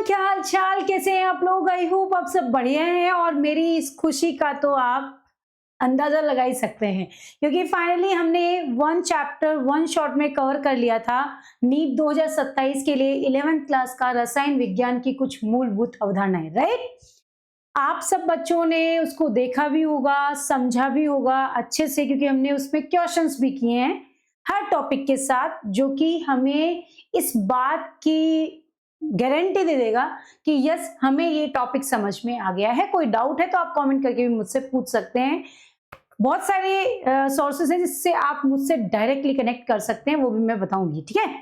क्या हाल चाल, कैसे हैं आप लोग? आई होप आप सब बढ़िया हैं। और मेरी इस खुशी का तो आप अंदाजा लगा ही सकते हैं, क्योंकि फाइनली हमने वन चैप्टर वन शॉट में कवर कर लिया था नीट 2027 के लिए 11th क्लास का रसायन विज्ञान की कुछ मूलभूत अवधारणाएं। राइट, आप सब बच्चों ने उसको देखा भी होगा, समझा भी होगा अच्छे से, क्योंकि हमने उसमें क्वेश्चंस भी किए हैं हर टॉपिक के साथ, जो कि हमें इस बात की गारंटी दे देगा कि यस, हमें ये टॉपिक समझ में आ गया है। कोई डाउट है तो आप कमेंट करके भी मुझसे पूछ सकते हैं। बहुत सारे सोर्सेस हैं जिससे आप मुझसे डायरेक्टली कनेक्ट कर सकते हैं, वो भी मैं बताऊंगी। ठीक है,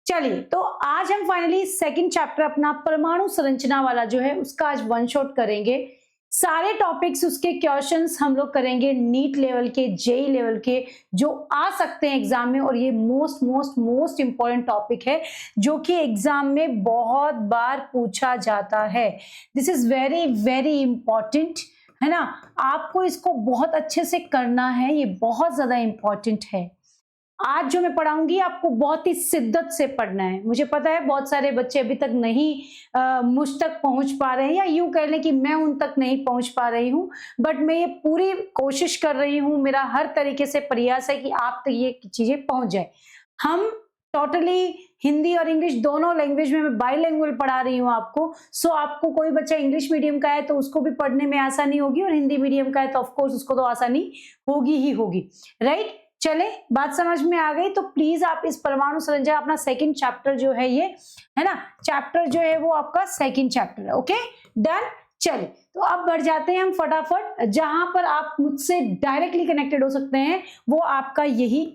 चलिए, तो आज हम फाइनली सेकंड चैप्टर अपना परमाणु संरचना वाला जो है उसका आज वन शॉट करेंगे। सारे टॉपिक्स, उसके क्वेश्चंस हम लोग करेंगे नीट लेवल के, जेई लेवल के, जो आ सकते हैं एग्जाम में। और ये most most most important topic है जो कि एग्जाम में बहुत बार पूछा जाता है। This is very very important, है ना। आपको इसको बहुत अच्छे से करना है, ये बहुत ज्यादा इंपॉर्टेंट है। आज जो मैं पढ़ाऊंगी आपको बहुत ही शिद्दत से पढ़ना है। मुझे पता है बहुत सारे बच्चे अभी तक नहीं मुझ तक पहुंच पा रहे हैं, या यूं कह लें कि मैं उन तक नहीं पहुंच पा रही हूं, बट मैं ये पूरी कोशिश कर रही हूं। मेरा हर तरीके से प्रयास है कि आप तक ये चीजें पहुंच जाए। हम टोटली हिंदी और इंग्लिश दोनों लैंग्वेज में मैं बाईलैंग्वेज पढ़ा रही हूँ आपको। सो आपको कोई बच्चा इंग्लिश मीडियम का है तो उसको भी पढ़ने में आसानी होगी, और हिंदी मीडियम का है तो ऑफकोर्स उसको तो आसानी होगी ही होगी। राइट, चले, बात समझ में आ गई तो प्लीज आप इस परमाणु संरचना अपना सेकंड चैप्टर जो है ये, है ना, चैप्टर जो है वो आपका सेकंड चैप्टर है। Okay, done. चले, तो अब बढ़ जाते हैं हम फटाफट। जहां पर आप मुझसे डायरेक्टली कनेक्टेड हो सकते हैं वो आपका यही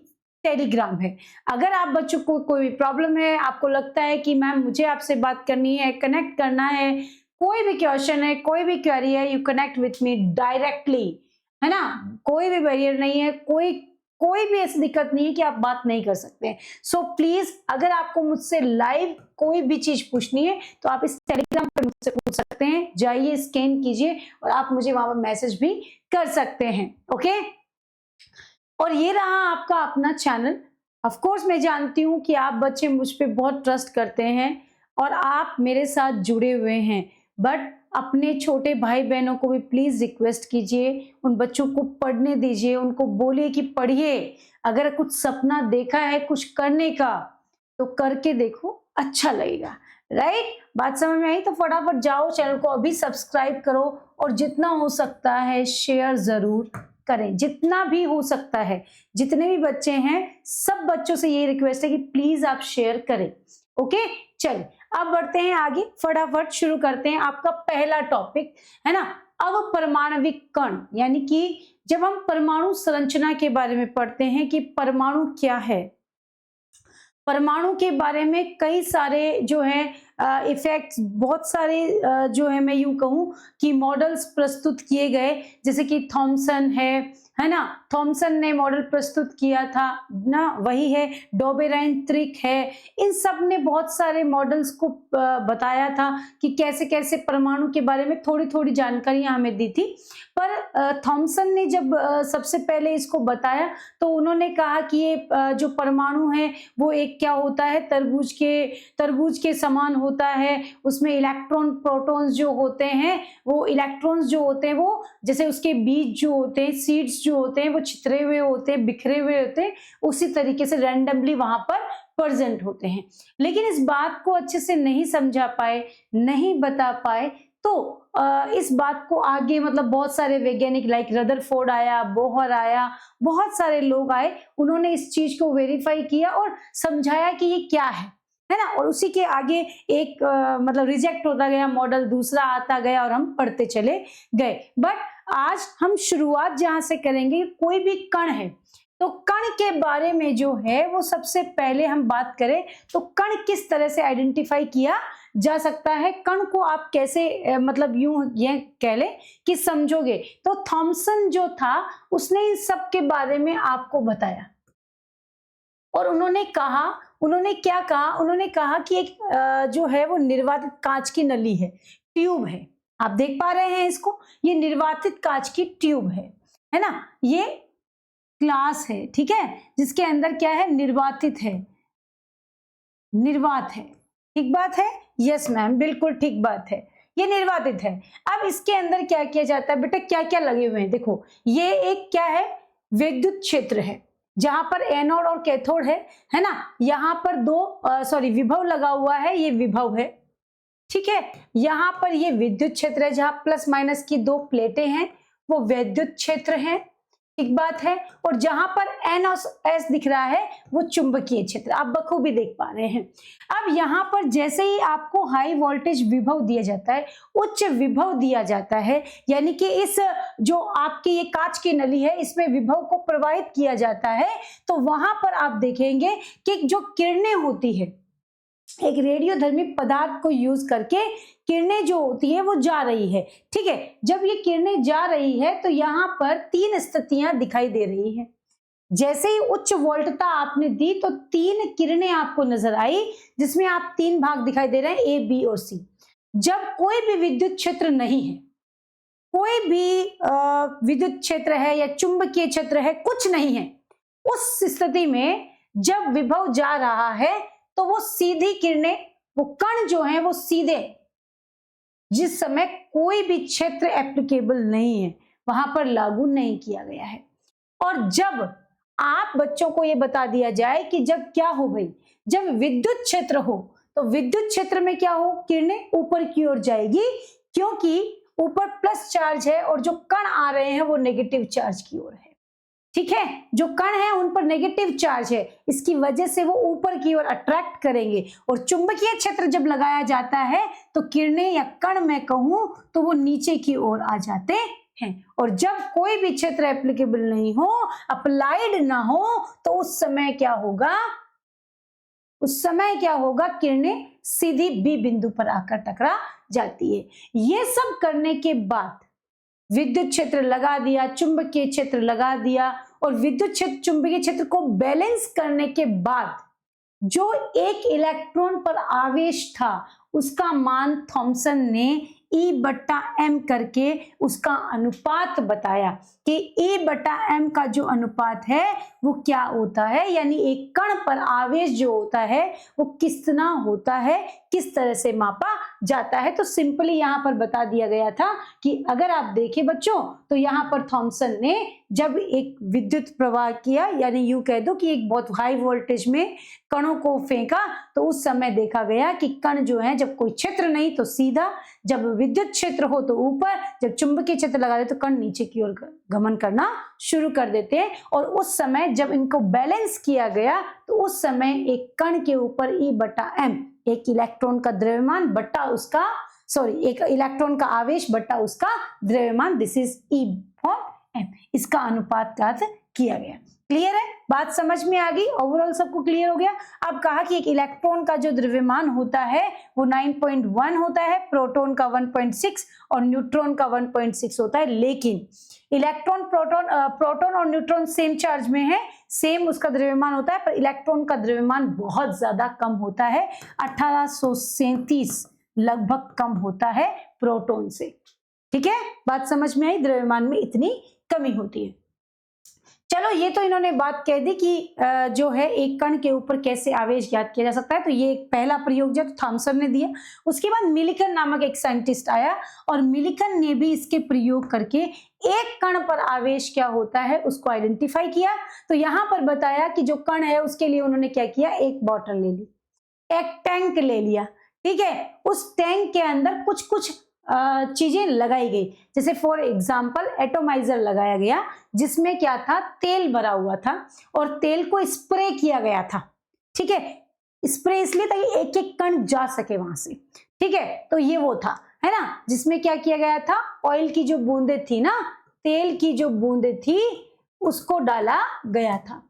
टेलीग्राम है। अगर आप बच्चों को कोई प्रॉब्लम है, आपको लगता है कि मैम मुझे आपसे बात करनी है, कनेक्ट करना है, कोई भी क्वेश्चन है, कोई भी क्वेरी है, you connect with me directly, है ना। कोई भी बैरियर नहीं है, कोई भी ऐसी दिक्कत नहीं है कि आप बात नहीं कर सकते हैं। सो प्लीज, अगर आपको मुझसे लाइव कोई भी चीज पूछनी है तो आप इस टेलीग्राम पर मुझसे पूछ सकते हैं। जाइए, स्कैन कीजिए और आप मुझे वहां पर मैसेज भी कर सकते हैं। ओके, और ये रहा आपका अपना चैनल। ऑफ कोर्स मैं जानती हूँ कि आप बच्चे मुझ पे बहुत ट्रस्ट करते हैं और आप मेरे साथ जुड़े हुए हैं, बट अपने छोटे भाई बहनों को भी प्लीज रिक्वेस्ट कीजिए, उन बच्चों को पढ़ने दीजिए, उनको बोलिए कि पढ़िए। अगर कुछ सपना देखा है कुछ करने का तो करके देखो, अच्छा लगेगा। राइट, बात समझ में आई? तो फटाफट जाओ, चैनल को अभी सब्सक्राइब करो और जितना हो सकता है शेयर जरूर करें, जितना भी हो सकता है। जितने भी बच्चे हैं सब बच्चों से ये रिक्वेस्ट है कि प्लीज आप शेयर करें। ओके, चलिए अब बढ़ते हैं आगे, फटाफट शुरू करते हैं आपका पहला टॉपिक, है ना, अवपरमाणविक कण। यानी कि जब हम परमाणु संरचना के बारे में पढ़ते हैं कि परमाणु क्या है, परमाणु के बारे में कई सारे जो है इफेक्ट्स, बहुत सारे जो है मैं यूं कहूं कि मॉडल्स प्रस्तुत किए गए, जैसे कि थॉमसन है ना, थॉमसन ने मॉडल प्रस्तुत किया था ना, वही है, डोबेराइन त्रिक है। इन सब ने बहुत सारे मॉडल्स को बताया था कि कैसे कैसे परमाणु के बारे में थोड़ी थोड़ी जानकारियां हमें दी थी। पर थॉमसन ने जब सबसे पहले इसको बताया तो उन्होंने कहा कि ये जो परमाणु है वो एक क्या होता है, तरबूज के समान होता है। उसमें इलेक्ट्रॉन प्रोटॉन्स जो होते हैं, वो इलेक्ट्रॉन्स जो होते हैं वो जैसे उसके बीज जो होते हैं, सीड्स जो होते हैं, वो छितरे हुए होते हैं, बिखरे हुए होते हैं, उसी तरीके से रैंडमली वहां पर प्रेजेंट होते हैं। लेकिन इस बात को अच्छे से नहीं समझा पाए, नहीं बता पाए, तो इस बात को आगे मतलब बहुत सारे वैज्ञानिक लाइक रदरफोर्ड आया, बोहर आया, बहुत सारे लोग आए, उन्होंने इस चीज को वेरीफाई किया और समझाया कि ये क्या है ना। और उसी के आगे एक मतलब रिजेक्ट होता गया मॉडल, दूसरा आता गया और हम पढ़ते चले गए। बट आज हम शुरुआत जहां से करेंगे, कोई भी कण है तो कण के बारे में जो है वो सबसे पहले हम बात करें तो कण किस तरह से आइडेंटिफाई किया जा सकता है, कण को आप कैसे मतलब यूं ये कह ले कि समझोगे। तो थॉमसन जो था उसने इन सब के बारे में आपको बताया और उन्होंने क्या कहा, उन्होंने कहा कि एक जो है वो निर्वातित कांच की नली है, ट्यूब है। आप देख पा रहे हैं इसको, ये निर्वातित कांच की ट्यूब है ना, ये क्लास है, ठीक है, जिसके अंदर क्या है, निर्वातित है, निर्वात है, ठीक बात है, यस मैम, बिल्कुल ठीक बात है, ये निर्वातित है। अब इसके अंदर क्या किया जाता है बेटा, क्या क्या लगे हुए हैं देखो, ये एक क्या है, विद्युत क्षेत्र है जहां पर एनोड और कैथोड है ना। यहाँ पर दो विभव लगा हुआ है, ये विभव है, ठीक है। यहाँ पर ये विद्युत क्षेत्र है जहां प्लस माइनस की दो प्लेटें हैं, वो विद्युत क्षेत्र है, एक बात है। और जहां पर एन और एस दिख रहा है वो चुंबकीय क्षेत्र, आप बखूबी देख पा रहे हैं। अब यहाँ पर जैसे ही आपको हाई वोल्टेज विभव दिया जाता है, उच्च विभव दिया जाता है, यानी कि इस जो आपकी ये कांच की नली है इसमें विभव को प्रवाहित किया जाता है, तो वहां पर आप देखेंगे कि जो किरणें होती है, एक रेडियोधर्मी पदार्थ को यूज करके किरणें जो होती है वो जा रही है, ठीक है। जब ये किरणें जा रही है तो यहाँ पर तीन स्थितियां दिखाई दे रही हैं। जैसे ही उच्च वोल्टता आपने दी तो तीन किरणें आपको नजर आई, जिसमें आप तीन भाग दिखाई दे रहे हैं, ए, बी और सी। जब कोई भी विद्युत क्षेत्र नहीं है, कोई भी विद्युत क्षेत्र है या चुंबकीय क्षेत्र है, कुछ नहीं है, उस स्थिति में जब विभव जा रहा है तो वो सीधी किरणें, वो कण जो हैं वो सीधे, जिस समय कोई भी क्षेत्र एप्लीकेबल नहीं है वहां पर लागू नहीं किया गया है। और जब आप बच्चों को ये बता दिया जाए कि जब क्या हो भाई, जब विद्युत क्षेत्र हो तो विद्युत क्षेत्र में क्या हो, किरणें ऊपर की ओर जाएगी, क्योंकि ऊपर प्लस चार्ज है और जो कण आ रहे हैं वो नेगेटिव चार्ज की ओर है, ठीक है। जो कण है उन पर नेगेटिव चार्ज है, इसकी वजह से वो ऊपर की ओर अट्रैक्ट करेंगे। और चुंबकीय क्षेत्र जब लगाया जाता है तो किरणें या कण मैं कहूं तो वो नीचे की ओर आ जाते हैं। और जब कोई भी क्षेत्र एप्लीकेबल नहीं हो, अप्लाइड ना हो, तो उस समय क्या होगा, किरणें सीधी बी बिंदु पर आकर टकरा जाती है। ये सब करने के बाद विद्युत क्षेत्र लगा दिया, चुंबकीय क्षेत्र लगा दिया, और विद्युत क्षेत्र चुंबकीय क्षेत्र को बैलेंस करने के बाद जो एक इलेक्ट्रॉन पर आवेश था उसका मान थॉमसन ने E बट्टा M करके उसका अनुपात बताया कि E बट्टा M का जो अनुपात है वो क्या होता है, यानी एक कण पर आवेश जो होता है वो कितना होता है, किस तरह से मापा जाता है। तो सिंपली यहाँ पर बता दिया गया था कि अगर आप देखें बच्चों तो यहाँ पर थॉमसन ने जब एक विद्युत प्रवाह किया, यानी यूं कह दो कि एक बहुत हाई वोल्टेज में कणों को फेंका, तो उस समय देखा गया कि कण जो है जब कोई क्षेत्र नहीं तो सीधा, जब विद्युत क्षेत्र हो तो ऊपर, जब चुंबकीय क्षेत्र लगा दे तो कण नीचे की ओर गमन करना शुरू कर देते हैं। और उस समय जब इनको बैलेंस किया गया तो उस समय एक कण के ऊपर E बटा M, एक इलेक्ट्रॉन का द्रव्यमान बट्टा उसका एक इलेक्ट्रॉन का आवेश बट्टा उसका द्रव्यमान, this is E for M, इसका अनुपात ज्ञात किया गया। क्लियर है, बात समझ में आ गई, ओवरऑल सबको क्लियर हो गया। अब कहा कि एक इलेक्ट्रॉन का जो द्रव्यमान होता है वो 9.1 होता है, प्रोटॉन का 1.6 और न्यूट्रॉन का 1.6 होता है। लेकिन इलेक्ट्रॉन प्रोटॉन और न्यूट्रॉन सेम चार्ज में है, सेम उसका द्रव्यमान होता है, पर इलेक्ट्रॉन का द्रव्यमान बहुत ज्यादा कम होता है, 1837 लगभग कम होता है प्रोटॉन से। ठीक है, बात समझ में आई, द्रव्यमान में इतनी कमी होती है। चलो, ये तो इन्होंने बात कह दी कि जो है एक कण के ऊपर कैसे आवेश ज्ञात किया जा सकता है, तो ये पहला प्रयोग जो थॉमसन ने दिया। उसके बाद मिलिकन नामक एक साइंटिस्ट आया और मिलिकन ने भी इसके प्रयोग करके एक कण पर आवेश क्या होता है उसको आइडेंटिफाई किया। तो यहाँ पर बताया कि जो कण है उसके लिए उन्होंने क्या किया, एक बॉटल ले ली, एक टैंक ले लिया, ठीक है। उस टैंक के अंदर कुछ कुछ चीजें लगाई गई, जैसे फॉर एग्जाम्पल एटोमाइजर लगाया गया जिसमें क्या था, तेल भरा हुआ था और तेल को स्प्रे किया गया था, ठीक है। स्प्रे इसलिए ताकि एक एक कण जा सके वहां से, ठीक है। तो ये वो था, है ना, जिसमें क्या किया गया था, ऑयल की जो बूंदे थी ना, तेल की जो बूंदे थी उसको डाला गया था।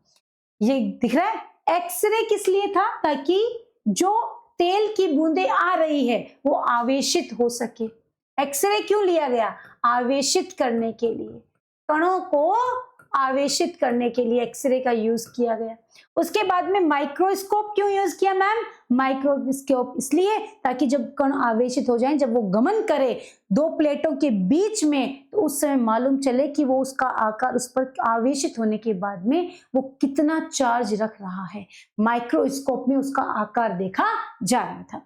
ये दिख रहा है। एक्सरे किस लिए था, ताकि जो तेल की बूंदे आ रही है वो आवेशित हो सके। एक्सरे क्यों लिया गया, आवेशित करने के लिए, कणों को आवेशित करने के लिए एक्सरे का यूज किया गया। उसके बाद में माइक्रोस्कोप क्यों यूज किया मैम, माइक्रोस्कोप इसलिए ताकि जब कण आवेशित हो जाएं, जब वो गमन करे दो प्लेटों के बीच में, तो उस समय मालूम चले कि वो उसका आकार, उस पर आवेशित होने के बाद में वो कितना चार्ज रख रहा है। माइक्रोस्कोप में उसका आकार देखा जा रहा था।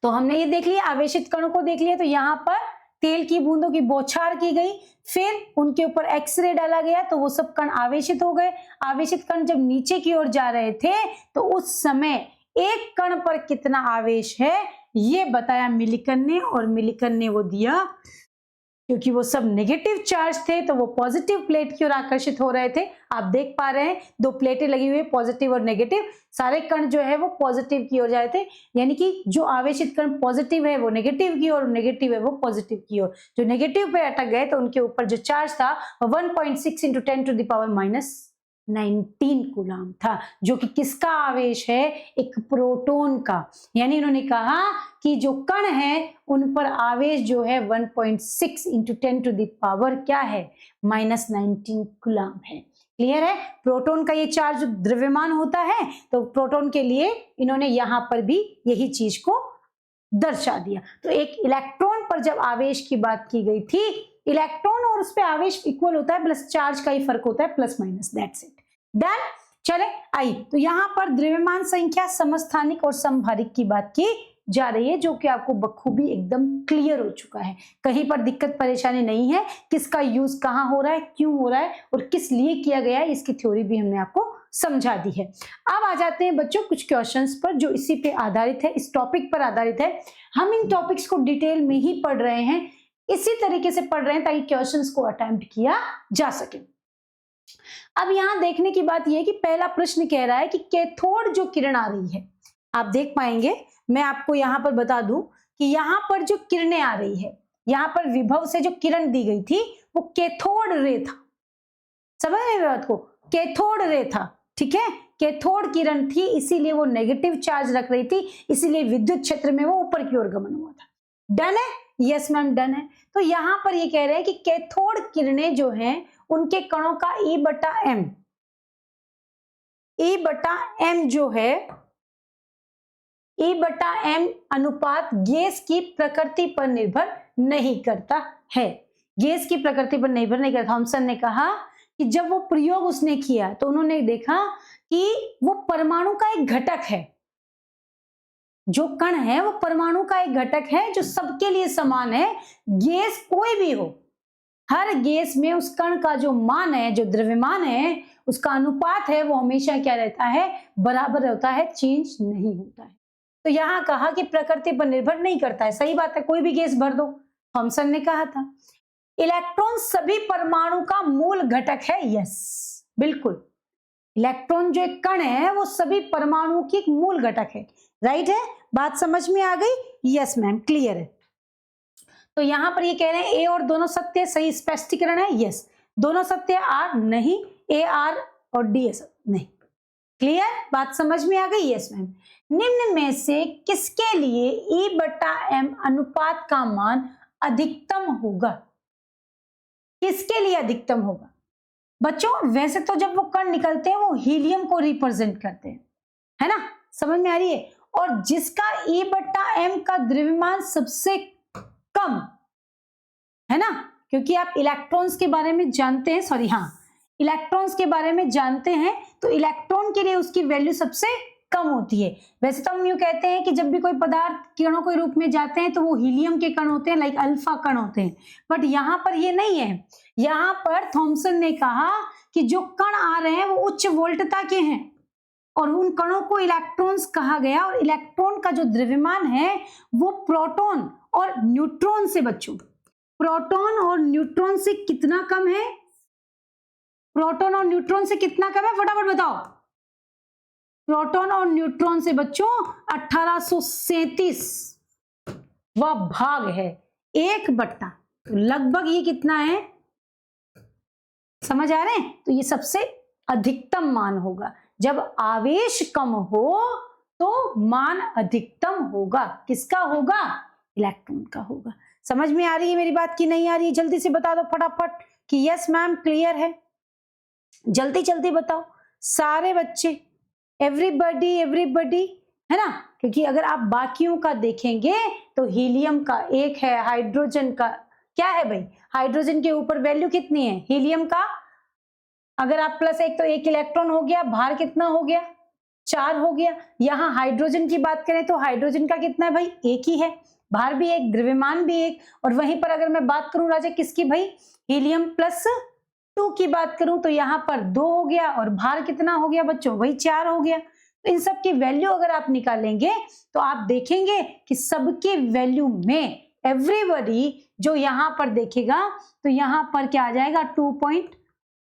तो हमने ये देख लिया, आवेशित कणों को देख लिया। तो यहाँ पर तेल की बूंदों की बौछार की गई, फिर उनके ऊपर एक्सरे डाला गया तो वो सब कण आवेशित हो गए। आवेशित कण जब नीचे की ओर जा रहे थे तो उस समय एक कण पर कितना आवेश है ये बताया मिलिकन ने, और मिलिकन ने वो दिया क्योंकि वो सब नेगेटिव चार्ज थे तो वो पॉजिटिव प्लेट की ओर आकर्षित हो रहे थे। आप देख पा रहे हैं दो प्लेटें लगी हुई है, पॉजिटिव और नेगेटिव, सारे कण जो है वो पॉजिटिव की ओर जा रहे थे, यानी कि जो आवेशित कण पॉजिटिव है वो नेगेटिव की ओर, नेगेटिव है वो पॉजिटिव की ओर। जो नेगेटिव पे अटक गए तो उनके ऊपर जो चार्ज था 1.6 × 10⁻⁹ कूलाम था, जो कि किसका आवेश है, एक प्रोटॉन का। यानी उन्होंने कहा कि जो कण है उन पर आवेश जो है 1.6 × 10⁻⁻ क्या है, -19 कूलाम है। क्लियर है? प्रोटॉन का ये चार्ज द्रव्यमान होता है तो प्रोटॉन के लिए इन्होंने यहां पर भी यही चीज को दर्शा दिया। तो एक इलेक्ट्रॉन पर जब आवेश की बात की गई थी, इलेक्ट्रॉन और उस पे आवेश इक्वल होता है, प्लस चार्ज का ही फर्क होता है, plus minus, that's it, done. चले आई, तो यहां पर द्रव्यमान संख्या, समस्थानिक और समभारिक की बात की जा रही है, जो कि आपको बखूबी एकदम क्लियर हो चुका है, कहीं पर दिक्कत परेशानी नहीं है। किसका यूज कहां हो रहा है, क्यों हो रहा है और किस लिए किया गया है, इसकी थ्योरी भी हमने आपको समझा दी है। अब आ जाते हैं बच्चों कुछ क्वेश्चंस पर जो इसी पे आधारित है, इस टॉपिक पर आधारित है। हम इन टॉपिक्स को डिटेल में ही पढ़ रहे हैं, इसी तरीके से पढ़ रहे हैं ताकि क्वेश्चंस को अटेम्प्ट किया जा सके। अब यहां देखने की बात यह है कि पहला प्रश्न कह रहा है कि कैथोड जो किरण आ रही है, आप देख पाएंगे, मैं आपको यहां पर बता दूं कि यहां पर जो किरणें आ रही है, यहां पर विभव से जो किरण दी गई थी वो कैथोड रे था। समझ रहे बात को, कैथोड रे था, ठीक है, कैथोड किरण थी, इसीलिए वो नेगेटिव चार्ज रख रही थी, इसीलिए विद्युत क्षेत्र में वो ऊपर की ओर गमन हुआ था। डन है? यस मैम, डन है। तो यहां पर ये कह रहे हैं कि कैथोड किरणें जो हैं उनके कणों का E/m जो है, E/m अनुपात गैस की प्रकृति पर निर्भर नहीं करता है। गैस की प्रकृति पर निर्भर नहीं करता। थॉमसन ने कहा कि जब वो प्रयोग उसने किया तो उन्होंने देखा कि वो परमाणु का एक घटक है, जो कण है वो परमाणु का एक घटक है जो सबके लिए समान है। गैस कोई भी हो, हर गैस में उस कण का जो मान है, जो द्रव्यमान है, उसका अनुपात है, वो हमेशा क्या रहता है, बराबर रहता है, चेंज नहीं होता है। तो यहां कहा कि प्रकृति पर निर्भर नहीं करता है, सही बात है, कोई भी गैस भर दो, थॉमसन ने कहा था। इलेक्ट्रॉन सभी परमाणु का मूल घटक है, यस बिल्कुल, इलेक्ट्रॉन जो एक कण है वो सभी परमाणु की एक मूल घटक है, राइट है, बात समझ में आ गई? यस मैम, क्लियर है। तो यहां पर ये कह रहे हैं ए और दोनों सत्य, सही स्पष्टीकरण है, यस, दोनों सत्य, आर नहीं, ए आर और डी एस नहीं, क्लियर, बात समझ में आ गई? Yes ma'am. निम्न में से किसके लिए E/m अनुपात का मान अधिकतम होगा, किसके लिए अधिकतम होगा? बच्चों वैसे तो जब वो कण निकलते हैं वो हीलियम को रिप्रेजेंट करते हैं, है ना, समझ में आ रही है, और जिसका E/m का द्रव्यमान सबसे कम है ना, क्योंकि आप इलेक्ट्रॉन्स के बारे में जानते हैं, सॉरी हाँ, इलेक्ट्रॉन्स के बारे में जानते हैं, तो इलेक्ट्रॉन के लिए उसकी वैल्यू सबसे कम होती है। वैसे तो हम यूं कहते हैं कि जब भी कोई पदार्थ किरणों के रूप में जाते हैं तो वो हीलियम के कण होते हैं, लाइक अल्फा कण होते हैं, बट यहाँ पर ये नहीं है। यहाँ पर थॉमसन ने कहा कि जो कण आ रहे हैं वो उच्च वोल्टता के हैं और उन कणों को इलेक्ट्रॉन्स कहा गया, और इलेक्ट्रॉन का जो द्रव्यमान है वो प्रोटॉन और न्यूट्रॉन से, बच्चों प्रोटॉन और न्यूट्रॉन से कितना कम है, प्रोटॉन और न्यूट्रॉन से कितना कम है, फटाफट बताओ। प्रोटॉन और न्यूट्रॉन से बच्चों 1837 वह भाग है, 1/, तो लगभग ये कितना है, समझ आ रहे हैं? तो ये सबसे अधिकतम मान होगा, जब आवेश कम हो तो मान अधिकतम होगा, किसका होगा, इलेक्ट्रॉन का होगा। समझ में आ रही है मेरी बात की नहीं आ रही है? जल्दी से बता दो फटाफट कि यस मैम क्लियर है, जल्दी जल्दी बताओ सारे बच्चे, एवरीबॉडी है ना, क्योंकि अगर आप बाकियों का देखेंगे तो हीलियम का 1 है, हाइड्रोजन का क्या है भाई, हाइड्रोजन के ऊपर वैल्यू कितनी है, हीलियम का अगर आप +1 तो 1 इलेक्ट्रॉन हो गया, भार कितना हो गया 4 हो गया। यहाँ हाइड्रोजन की बात करें तो हाइड्रोजन का कितना है भाई, एक ही है, भार भी एक, द्रव्यमान भी एक। और वहीं पर अगर मैं बात करूं राजा किसकी भाई, हीलियम +2 की बात करूं तो यहाँ पर 2 हो गया और भार कितना हो गया बच्चों, वही 4 हो गया। तो इन सब की वैल्यू अगर आप निकालेंगे तो आप देखेंगे कि सबके वैल्यू में एवरीबॉडी जो यहाँ पर देखेगा तो यहाँ पर क्या आ जाएगा,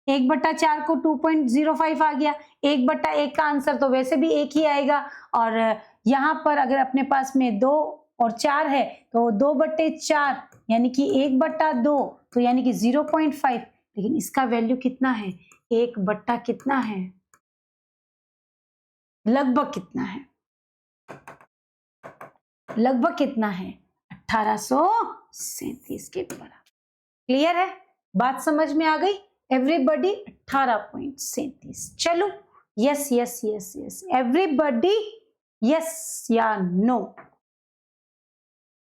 1/4 को 2.05 आ गया। 1/1 का आंसर तो वैसे भी एक ही आएगा। और यहाँ पर अगर अपने पास में 2 और 4 है तो 2/4 यानी कि 1/2, तो यानी कि 0.5। लेकिन इसका वैल्यू कितना है, 1 कितना है, लगभग कितना है, लगभग कितना है, 1837 के बराबर। क्लियर है, बात समझ में आ गई एवरीबॉडी, 18.37। चलो yes yes yes yes everybody, yes या नो।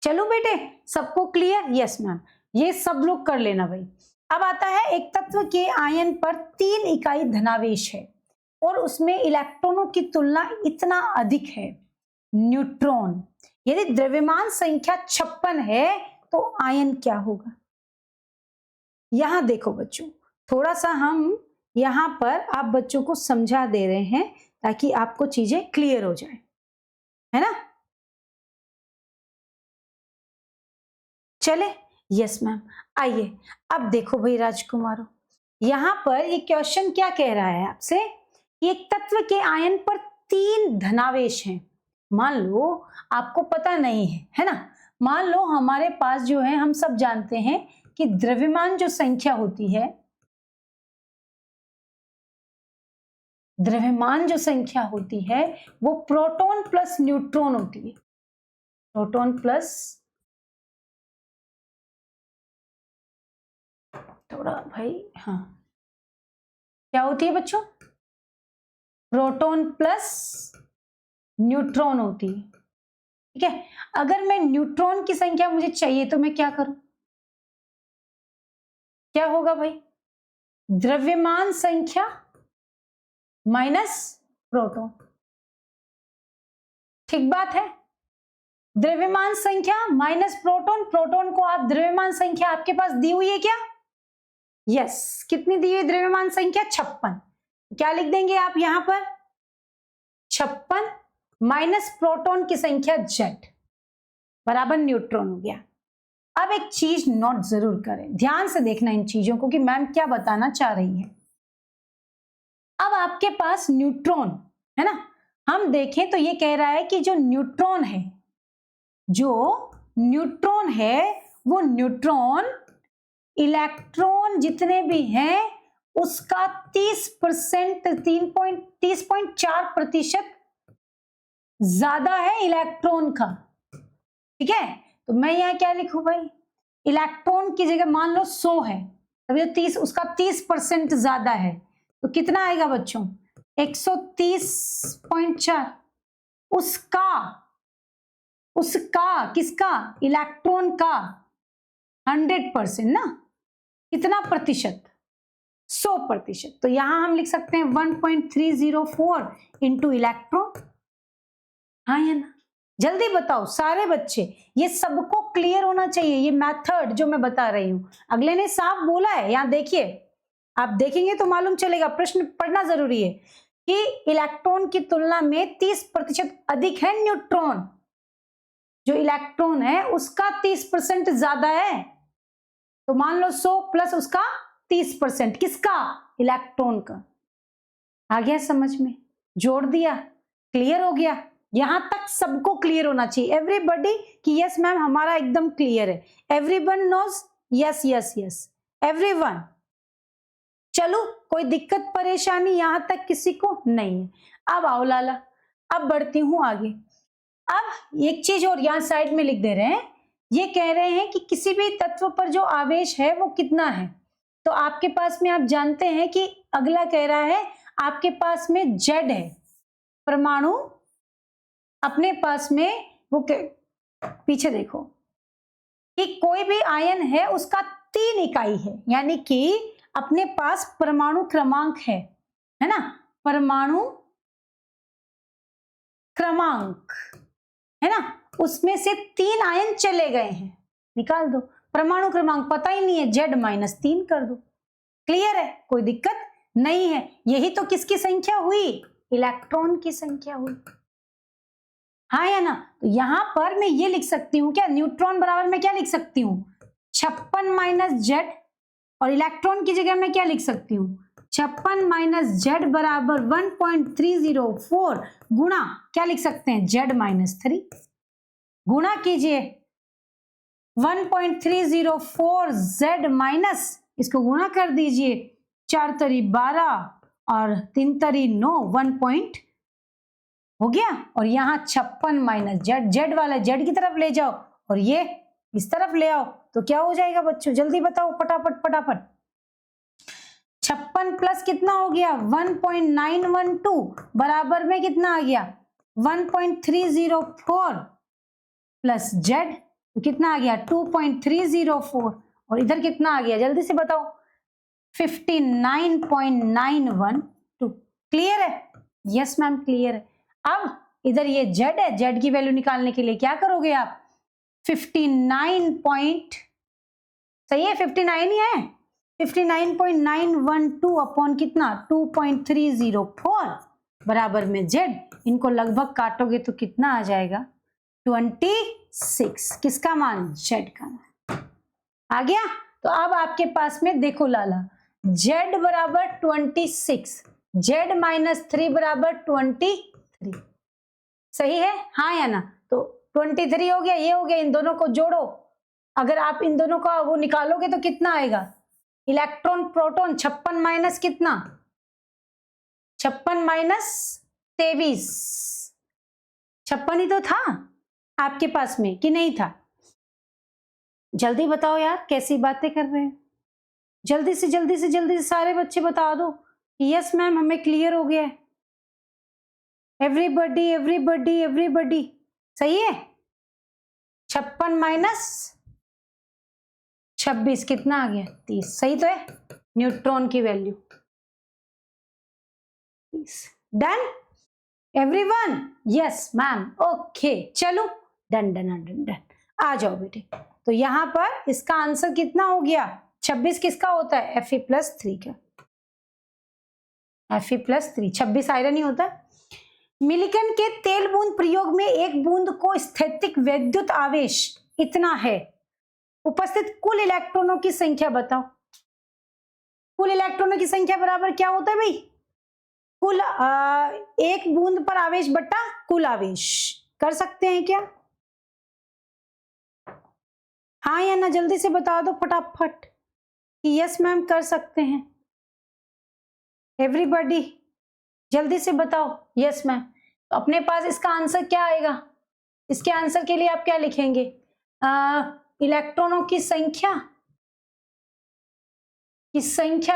चलो बेटे सबको क्लियर, यस मैम, ये सब लोग कर लेना भाई। अब आता है एक तत्व के आयन पर 3 इकाई धनावेश है और उसमें इलेक्ट्रॉनों की तुलना इतना अधिक है, न्यूट्रॉन। यदि द्रव्यमान संख्या 56 है तो आयन क्या होगा। यहां देखो बच्चों, थोड़ा सा हम यहां पर आप बच्चों को समझा दे रहे हैं ताकि आपको चीजें क्लियर हो जाए, है ना। चले, यस मैम। आइए अब देखो भाई राजकुमारों, यहां पर ये क्वेश्चन क्या कह रहा है आपसे, एक तत्व के आयन पर 3 धनावेश हैं। मान लो आपको पता नहीं है ना, मान लो हमारे पास जो है, हम सब जानते हैं कि द्रव्यमान जो संख्या होती है, द्रव्यमान जो संख्या होती है वो प्रोटॉन प्लस न्यूट्रॉन होती है। प्रोटॉन प्लस, थोड़ा भाई, हाँ, क्या होती है बच्चों, प्रोटॉन प्लस न्यूट्रॉन होती है। ठीक है, अगर मैं न्यूट्रॉन की संख्या मुझे चाहिए तो मैं क्या करूं, क्या होगा भाई, द्रव्यमान संख्या माइनस प्रोटॉन। ठीक बात है, द्रव्यमान संख्या माइनस प्रोटॉन, प्रोटॉन को आप द्रव्यमान संख्या आपके पास दी हुई है क्या, यस, कितनी दी हुई द्रव्यमान संख्या, 56। क्या लिख देंगे आप यहां पर, 56 माइनस प्रोटॉन की संख्या Z बराबर न्यूट्रॉन हो गया। अब एक चीज नोट जरूर करें, ध्यान से देखना इन चीजों को कि मैम क्या बताना चाह रही है। अब आपके पास न्यूट्रॉन है ना, हम देखें तो ये कह रहा है कि जो न्यूट्रॉन है, जो न्यूट्रॉन है वो न्यूट्रॉन इलेक्ट्रॉन जितने भी हैं उसका 30%, 30.4% ज्यादा है इलेक्ट्रॉन का। ठीक है, तो मैं यहां क्या लिखूं भाई, इलेक्ट्रॉन की जगह मान लो 100 है, तभी 30, उसका 30% ज्यादा है, तो कितना आएगा बच्चों, 130.4। उसका किसका, इलेक्ट्रॉन का 100% ना, कितना प्रतिशत, 100%। तो यहां हम लिख सकते हैं 1.304 इंटू इलेक्ट्रॉन। हाँ या ना, जल्दी बताओ सारे बच्चे, ये सबको क्लियर होना चाहिए, ये मेथड जो मैं बता रही हूं। अगले ने साफ बोला है, यहां देखिए, आप देखेंगे तो मालूम चलेगा, प्रश्न पढ़ना जरूरी है कि इलेक्ट्रॉन की तुलना में 30% अधिक है न्यूट्रॉन, जो इलेक्ट्रॉन है उसका 30% ज्यादा है। तो मान लो 100 प्लस उसका 30%, किसका, इलेक्ट्रॉन का। आ गया समझ में, जोड़ दिया, क्लियर हो गया। यहां तक सबको क्लियर होना चाहिए, एवरीबॉडी, कि यस मैम हमारा एकदम क्लियर है, everyone knows, yes yes yes everyone. चलो कोई दिक्कत परेशानी यहां तक किसी को नहीं है। अब आओ लाला, अब बढ़ती हूं आगे। अब एक चीज और यहां साइड में लिख दे रहे हैं, ये कह रहे हैं कि किसी भी तत्व पर जो आवेश है वो कितना है। तो आपके पास में आप जानते हैं कि अगला कह रहा है आपके पास में जेड है, परमाणु अपने पास में वो पीछे देखो कि कोई भी आयन है उसका 3 इकाई है, यानी कि अपने पास परमाणु क्रमांक है ना, परमाणु क्रमांक है ना, उसमें से 3 आयन चले गए हैं, निकाल दो। परमाणु क्रमांक पता ही नहीं है, Z-3 कर दो। क्लियर है, कोई दिक्कत नहीं है। यही तो किसकी संख्या हुई, इलेक्ट्रॉन की संख्या हुई, हाँ या ना। तो यहां पर मैं ये लिख सकती हूं क्या, न्यूट्रॉन बराबर मैं क्या लिख सकती हूं, 56 - Z, और इलेक्ट्रॉन की जगह मैं क्या लिख सकती हूं, 56 - Z बराबर 1.304 गुणा क्या लिख सकते हैं, Z-3। गुणा कीजिए 1.304 Z- इसको गुणा कर दीजिए, 4 तरी 12 और 3 तरी 9, 1 हो गया। और यहाँ 56 - Z वाला Z की तरफ ले जाओ और ये इस तरफ ले आओ, तो क्या हो जाएगा बच्चों, जल्दी बताओ फटाफट फटाफट। 56 प्लस कितना हो गया, 1.912 बराबर में कितना आ गया, 1.304 प्लस Z, तो कितना आ गया 2.304, और इधर कितना आ गया जल्दी से बताओ, 59.912। क्लियर है, यस मैम क्लियर है। अब इधर ये Z है, Z की वैल्यू निकालने के लिए क्या करोगे आप, 59 सही है, 59 ही है, 59.912 अपॉन कितना 2.304 बराबर में Z, इनको लगभग काटोगे तो कितना आ जाएगा 26। किसका मान, Z का मान आ गया। तो अब आपके पास में देखो लाला, Z बराबर 26, Z-3 बराबर 23, सही है, हाँ या ना। तो 23 हो गया, ये हो गया, इन दोनों को जोड़ो, अगर आप इन दोनों का वो निकालोगे तो कितना आएगा, इलेक्ट्रॉन प्रोटॉन 56 माइनस कितना, 56 माइनस 23, 56 ही तो था आपके पास में कि नहीं था, जल्दी बताओ यार, कैसी बातें कर रहे हैं, जल्दी से जल्दी से जल्दी से सारे बच्चे बता दो कि यस मैम हमें क्लियर हो गया है। एवरीबडी एवरीबडी एवरीबडी, सही है। 56 माइनस 26 कितना आ गया 30, सही तो है, न्यूट्रॉन की value 30। Done everyone, yes ma'am, okay चलो डन डन डन डन, आ जाओ बेटे। तो यहां पर इसका आंसर कितना हो गया, 26 किसका होता है, Fe+3 का, Fe+3, 26 आयरन ही होता है। मिलिकन के तेल बूंद प्रयोग में एक बूंद को स्थैतिक वैद्युत आवेश इतना है, उपस्थित कुल इलेक्ट्रॉनों की संख्या बताओ। कुल इलेक्ट्रॉनों की संख्या बराबर क्या होता है भाई, कुल एक बूंद पर आवेश बट्टा कुल आवेश, कर सकते हैं क्या, हाँ या ना, जल्दी से बता दो फटाफट कि यस मैम कर सकते हैं। एवरीबॉडी जल्दी से बताओ यस मैम। तो अपने पास इसका आंसर क्या आएगा, इसके आंसर के लिए आप क्या लिखेंगे, इलेक्ट्रॉनों की संख्या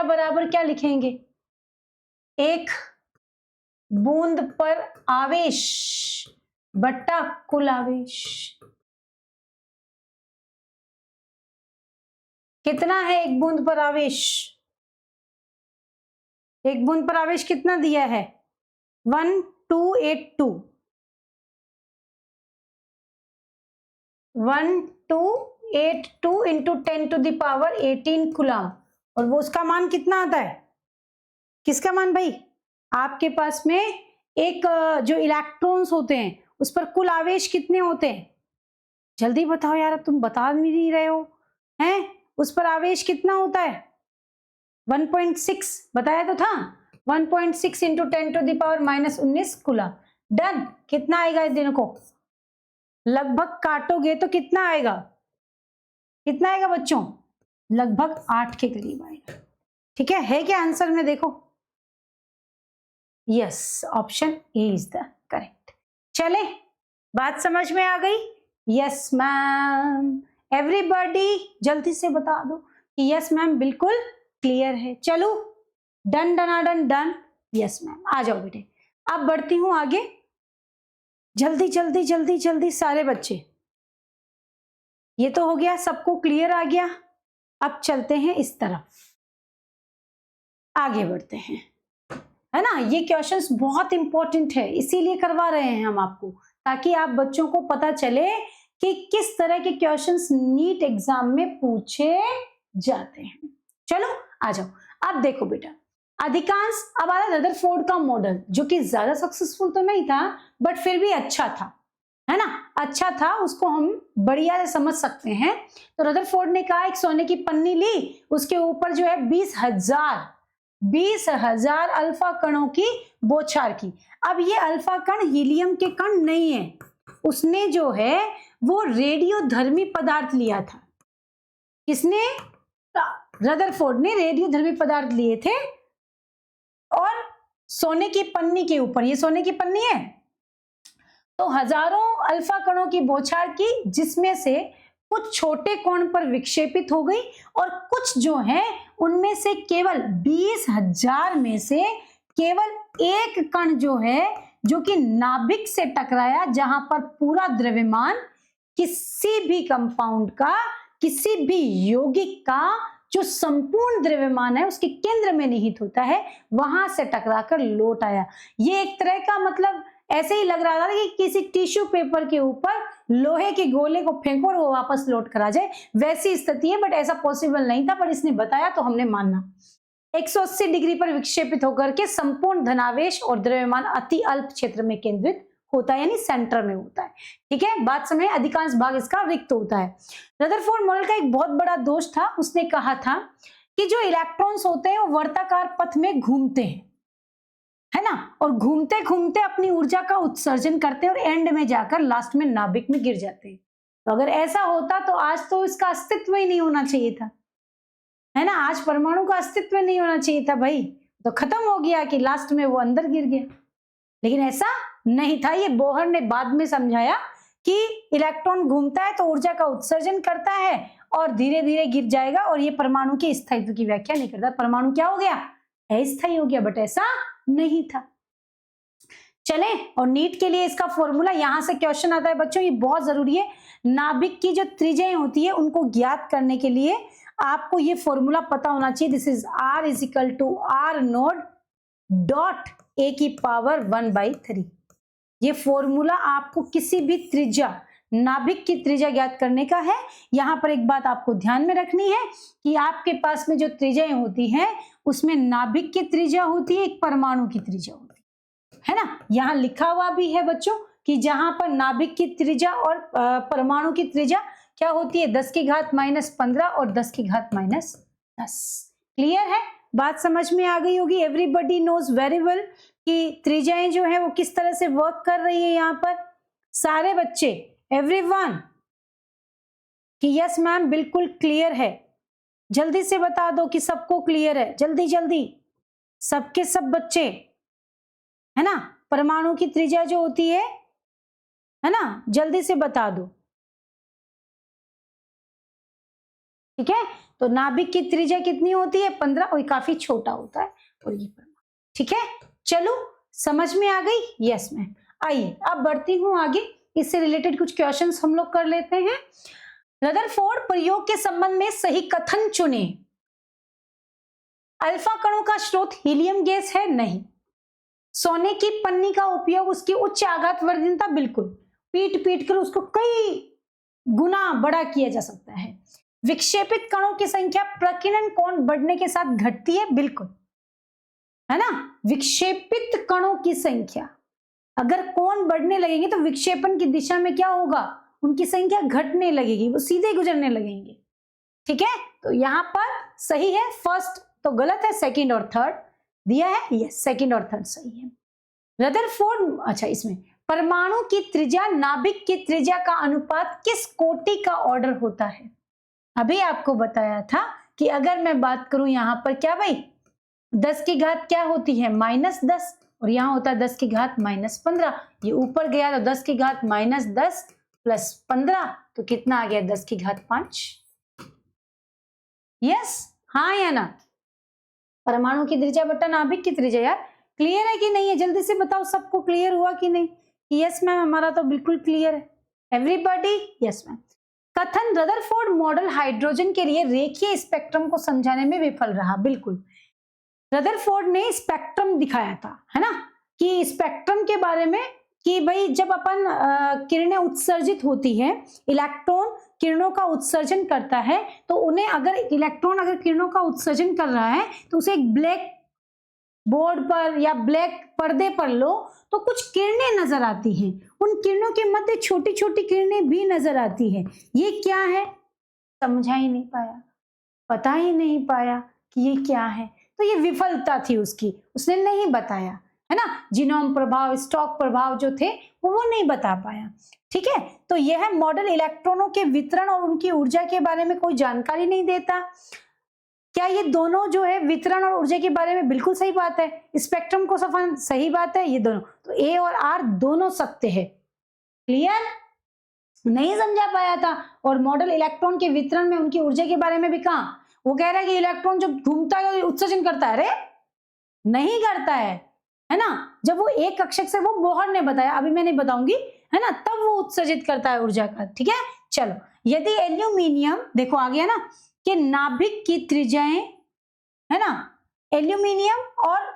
बराबर क्या लिखेंगे, एक बूंद पर आवेश बट्टा कुल आवेश, कितना है एक बूंद पर आवेश, एक बूंद पर आवेश कितना दिया है 1282, 1282 इंटू 10⁻18 कूलम, और वो उसका मान कितना आता है, किसका मान भाई, आपके पास में एक जो इलेक्ट्रॉन्स होते हैं उस पर कुल आवेश कितने होते हैं, जल्दी बताओ यार, अब तुम बता नहीं रहे हो हैं, उस पर आवेश कितना होता है 1.6 बताया तो था, 1.6 इंटू 10⁻−19 कूलम। डन, कितना आएगा इस दिन को, लगभग काटोगे तो कितना आएगा, कितना आएगा बच्चों, लगभग 8 के करीब आएगा। ठीक है क्या आंसर में देखो, yes option A is the correct. चले, बात समझ में आ गई, यस मैम। एवरीबॉडी जल्दी से बता दो कि यस मैम बिल्कुल क्लियर है। चलो done done done done, yes ma'am, आ जाओ बेटे। अब बढ़ती हूं आगे, जल्दी जल्दी जल्दी जल्दी सारे बच्चे, ये तो हो गया, सबको क्लियर आ गया। अब चलते हैं इस तरफ, आगे बढ़ते हैं। है ना। ये क्वेश्चंस बहुत इंपॉर्टेंट है, इसीलिए करवा रहे हैं हम आपको, ताकि आप बच्चों को पता चले कि किस तरह के क्वेश्चंस नीट एग्जाम में पूछे जाते हैं। चलो आ जाओ। अब देखो बेटा, अधिकांश अब आ रहा रदरफोर्ड का मॉडल, जो कि ज्यादा सक्सेसफुल तो नहीं था बट फिर भी अच्छा था, है ना, अच्छा था, उसको हम बढ़िया से समझ सकते हैं। तो रदरफोर्ड ने कहा एक सोने की पन्नी ली, उसके ऊपर जो है 20,000 अल्फा कणों की बौछार की। अब ये अल्फा कण हीलियम के कण नहीं है, उसने जो है वो रेडियोधर्मी पदार्थ लिया था। किसने? रदरफोर्ड ने रेडियोधर्मी पदार्थ लिए थे और सोने की पन्नी के ऊपर, ये सोने की पन्नी है, तो हजारों अल्फा कणों की बौछार की, जिसमें से कुछ छोटे कोण पर विक्षेपित हो गई और कुछ जो है उनमें से केवल 20,000 में से केवल एक कण जो है जो कि नाभिक से टकराया, जहां पर पूरा द्रव्यमान किसी भी कंपाउंड का, किसी भी यौगिक का जो संपूर्ण द्रव्यमान है उसके केंद्र में निहित होता है, वहां से टकराकर लौट आया। ये एक तरह का मतलब ऐसे ही लग रहा था कि किसी टिश्यू पेपर के ऊपर लोहे के गोले को फेंको और वो वापस लौट कर आ जाए, वैसी स्थिति है, बट ऐसा पॉसिबल नहीं था, पर इसने बताया तो हमने माना। 180 डिग्री पर विक्षेपित होकर के संपूर्ण धनावेश और द्रव्यमान अति अल्प क्षेत्र में केंद्रित होता है, यानी सेंटर में होता है। ठीक है, बात समझे, अधिकांश भाग इसका रिक्त होता है। रदरफोर्ड मॉडल का एक बहुत बड़ा दोष था, उसने कहा था कि जो इलेक्ट्रॉन्स होते हैं वो वर्ताकार पथ में घूमते हैं, है ना, और घूमते घूमते अपनी ऊर्जा का उत्सर्जन करते हैं और एंड में जाकर लास्ट में नाभिक में गिर जाते हैं। तो अगर ऐसा होता तो आज तो इसका अस्तित्व ही नहीं होना चाहिए था, है ना, आज परमाणु का अस्तित्व नहीं होना चाहिए था भाई, तो खत्म हो गया कि लास्ट में वो अंदर गिर गया। लेकिन ऐसा नहीं था, ये बोहर ने बाद में समझाया कि इलेक्ट्रॉन घूमता है तो ऊर्जा का उत्सर्जन करता है और धीरे धीरे गिर जाएगा, और ये परमाणु के स्थायित्व की व्याख्या नहीं करता। परमाणु क्या हो गया? अस्थायी हो गया, बट ऐसा नहीं था। चले, और नीट के लिए इसका फॉर्मूला, यहां से क्वेश्चन आता है बच्चों, ये बहुत जरूरी है। नाभिक की जो त्रिज्याएं होती है उनको ज्ञात करने के लिए आपको ये फॉर्मूला पता होना चाहिए। This is R is equal to R naught dot A की पावर 1/3। ये फॉर्मूला आपको किसी भी त्रिज्या, नाभिक की त्रिज्या ज्ञात करने का है। यहां पर एक बात आपको ध्यान में रखनी है कि आपके पास में जो त्रिज्याएं होती हैं उसमें नाभिक की त्रिज्या होती है, एक परमाणु की त्रिज्या होती है ना। यहां लिखा हुआ भी है बच्चों कि जहां पर नाभिक की त्रिज्या और परमाणु की त्रिज्या क्या होती है, 10 की घात -15 और 10 की घात -10। क्लियर है, बात समझ में आ गई होगी। एवरीबडी नोज वेरी वेल कि त्रिज्याएं जो है वो किस तरह से वर्क कर रही है यहाँ पर। सारे बच्चे, एवरीवन, कि यस मैम बिल्कुल क्लियर है, जल्दी से बता दो कि सबको क्लियर है, जल्दी जल्दी, सबके सब बच्चे, है ना। परमाणु की त्रिज्या जो होती है ना, जल्दी से बता दो, ठीक है। तो नाभिक की त्रिज्या कितनी होती है? 15, और काफी छोटा होता है, और ये परमाणु, ठीक है। चलो समझ में आ गई? Yes ma'am. आइए अब बढ़ती हूं आगे, इससे रिलेटेड कुछ क्वेश्चंस हम लोग कर लेते हैं। रदरफोर्ड प्रयोग के संबंध में सही कथन चुने। अल्फा कणों का स्रोत हीलियम गैस है? नहीं। सोने की पन्नी का उपयोग उसकी उच्च आघात वर्धनता, बिल्कुल, पीट पीट कर उसको कई गुना बड़ा किया जा सकता है। विक्षेपित कणों की संख्या प्रकीर्णन कोण बढ़ने के साथ घटती है, बिल्कुल, है ना। विक्षेपित कणों की संख्या, अगर कोण बढ़ने लगेंगे तो विक्षेपण की दिशा में क्या होगा, उनकी संख्या घटने लगेगी, वो सीधे गुजरने लगेंगे, ठीक है। तो यहां पर सही है, फर्स्ट तो गलत है, सेकंड और थर्ड दिया है, यस सेकंड और थर्ड सही है। रदरफोर्ड, अच्छा, इसमें परमाणु की त्रिज्या नाभिक की त्रिज्या का अनुपात किस कोटि का ऑर्डर होता है? अभी आपको बताया था कि अगर मैं बात करूं यहां पर क्या भाई, 10 की घात क्या होती है, -10, और यहां होता है 10 की घात -15। ये ऊपर गया तो 10 की घात -10 प्लस 15, तो कितना आ गया, 10 की घात 5। यस, हाँ या ना? परमाणु की त्रिज्या बटा नाभिक की त्रिज्या, यार क्लियर है कि नहीं है? जल्दी से बताओ, सबको क्लियर हुआ कि नहीं? यस मैम, हमारा तो बिल्कुल क्लियर है। Everybody, yes ma'am. कथन, रदरफोर्ड मॉडल हाइड्रोजन के लिए रेखीय स्पेक्ट्रम को समझाने में विफल रहा, बिल्कुल। रदरफोर्ड ने स्पेक्ट्रम दिखाया था, है ना, कि स्पेक्ट्रम के बारे में कि भाई जब अपन किरणें उत्सर्जित होती है, इलेक्ट्रॉन किरणों का उत्सर्जन करता है, तो उन्हें अगर इलेक्ट्रॉन अगर किरणों का उत्सर्जन कर रहा है तो उसे एक ब्लैक बोर्ड पर या ब्लैक पर्दे पर लो तो कुछ किरणें नजर आती हैं, उन किरणों के मध्य छोटी छोटी किरणें भी नजर आती हैं। ये क्या है? समझा ही नहीं पाया, पता ही नहीं पाया कि ये क्या है। तो ये विफलता थी उसकी, उसने नहीं बताया, है ना। जीनोम प्रभाव, स्टॉक प्रभाव जो थे वो नहीं बता पाया। ठीक है, तो यह मॉडल इलेक्ट्रॉनों के वितरण और उनकी ऊर्जा के बारे में कोई जानकारी नहीं देता। क्या ये दोनों जो है वितरण और ऊर्जा के बारे में बिल्कुल सही बात है, स्पेक्ट्रम को सफल सही बात है, ये दोनों तो ए और आर दोनों सत्य है। क्लियर? नहीं समझा पाया था। और मॉडल इलेक्ट्रॉन के वितरण में उनकी ऊर्जा के बारे में भी कहा, वो कह रहा है कि इलेक्ट्रॉन जब घूमता है उत्सर्जन करता है, अरे नहीं करता है ना। जब वो एक कक्षक से, वो बोहर ने बताया, अभी मैं नहीं बताऊंगी, है ना, तब वो उत्सर्जित करता है ऊर्जा का। ठीक है, चलो, यदि एल्यूमिनियम, देखो आ गया ना, कि नाभिक की त्रिज्याएं, है ना, एल्यूमिनियम और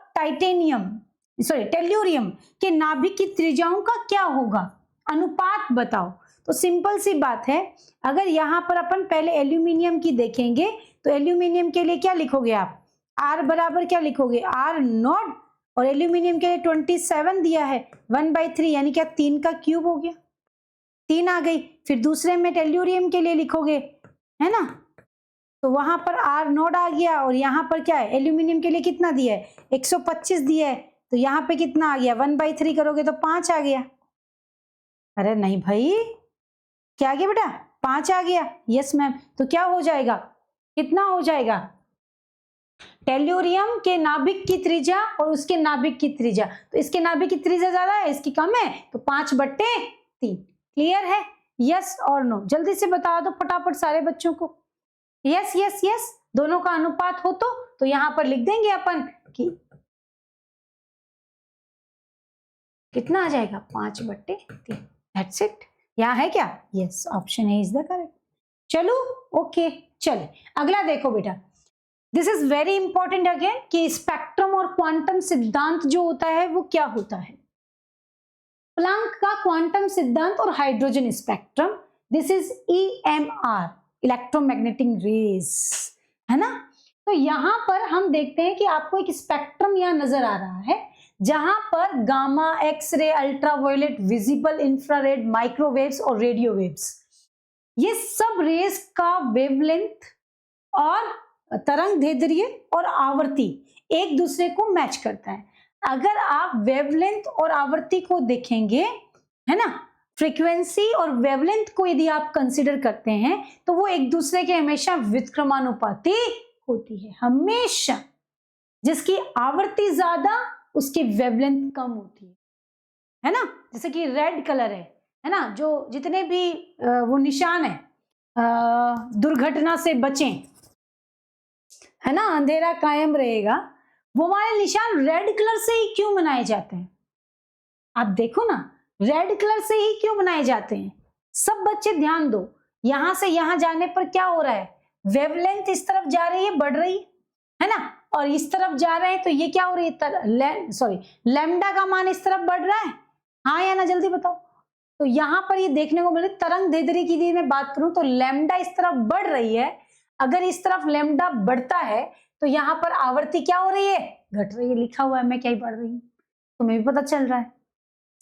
टेल्यूरियम के नाभिक की त्रिज्याओं का क्या होगा, अनुपात बताओ। तो सिंपल सी बात है, अगर यहां पर अपन पहले एल्यूमिनियम की देखेंगे तो एल्यूमिनियम के लिए क्या लिखोगे आप, आर बराबर क्या लिखोगे, आर नॉट, और एल्यूमिनियम के लिए 27 दिया है, 1/3 यानी क्या 3 का क्यूब हो गया, 3 आ गई। फिर दूसरे में टेल्यूरियम के लिए लिखोगे, है ना, तो वहां पर आर नॉट आ गया, और यहाँ पर क्या है, एल्यूमिनियम के लिए कितना दिया है, 125 दिया है, तो यहाँ पे कितना आ गया, 1/3 करोगे तो 5 आ गया। अरे नहीं भाई, क्या आ गया बेटा, 5 आ गया। यस मैम, तो क्या हो जाएगा, कितना हो जाएगा, टेल्यूरियम के नाभिक की त्रिज्या और उसके नाभिक की त्रिज्या, तो इसके नाभिक की त्रिज्या ज्यादा है, इसकी कम है, तो 5/3। क्लियर है? यस और नो, जल्दी से बता दो फटाफट सारे बच्चों को। यस यस यस, दोनों का अनुपात हो तो यहां पर लिख देंगे अपन कि कितना आ जाएगा, 5/3। That's it. यहाँ है क्या, yes, option A is the correct. चलो ओके, चले अगला देखो बेटा, this is very important again, कि स्पेक्ट्रम और क्वांटम सिद्धांत जो होता है वो क्या होता है। प्लांक का क्वांटम सिद्धांत और hydrogen spectrum, this is EMR, electromagnetic rays, है ना। तो यहां पर हम देखते हैं कि आपको एक स्पेक्ट्रम यहां नजर आ रहा है, जहां पर gamma, X ray, ultraviolet, visible, infrared, microwaves और रेडियो वेव्स, ये सब रेस का वेवलेंथ और तरंग दैर्ध्य और आवर्ती एक दूसरे को मैच करता है। अगर आप वेवलेंथ और आवर्ती को देखेंगे, है ना, फ्रीक्वेंसी और वेवलेंथ को यदि आप कंसीडर करते हैं तो वो एक दूसरे के हमेशा व्युत्क्रमानुपाती होती है, हमेशा। जिसकी आवर्ती ज्यादा उसकी वेवलेंथ कम होती है ना। जैसे कि रेड कलर है ना, जो जितने भी वो निशान है, दुर्घटना से बचें, है ना, अंधेरा कायम रहेगा, वो वाले निशान रेड कलर से ही क्यों बनाए जाते हैं, आप देखो ना, रेड कलर से ही क्यों बनाए जाते हैं। सब बच्चे ध्यान दो, यहां से यहां जाने पर क्या हो रहा है, वेवलेंथ इस तरफ जा रही है, बढ़ रही है ना, और इस तरफ जा रहे हैं तो ये क्या हो रही है, लैम्डा का मान इस तरफ बढ़ रहा है, हाँ या ना, जल्दी बताओ। तो यहां पर ये देखने को मिले, तरंग दैर्ध्य की यदि मैं बात करूं तो लैम्डा इस तरफ बढ़ रही है, अगर इस तरफ लैम्डा बढ़ता है तो यहाँ पर आवर्ती क्या हो रही है, घट रही है, लिखा हुआ है, मैं क्या ही पढ़ रही हूँ, तुम्हें भी पता चल रहा है,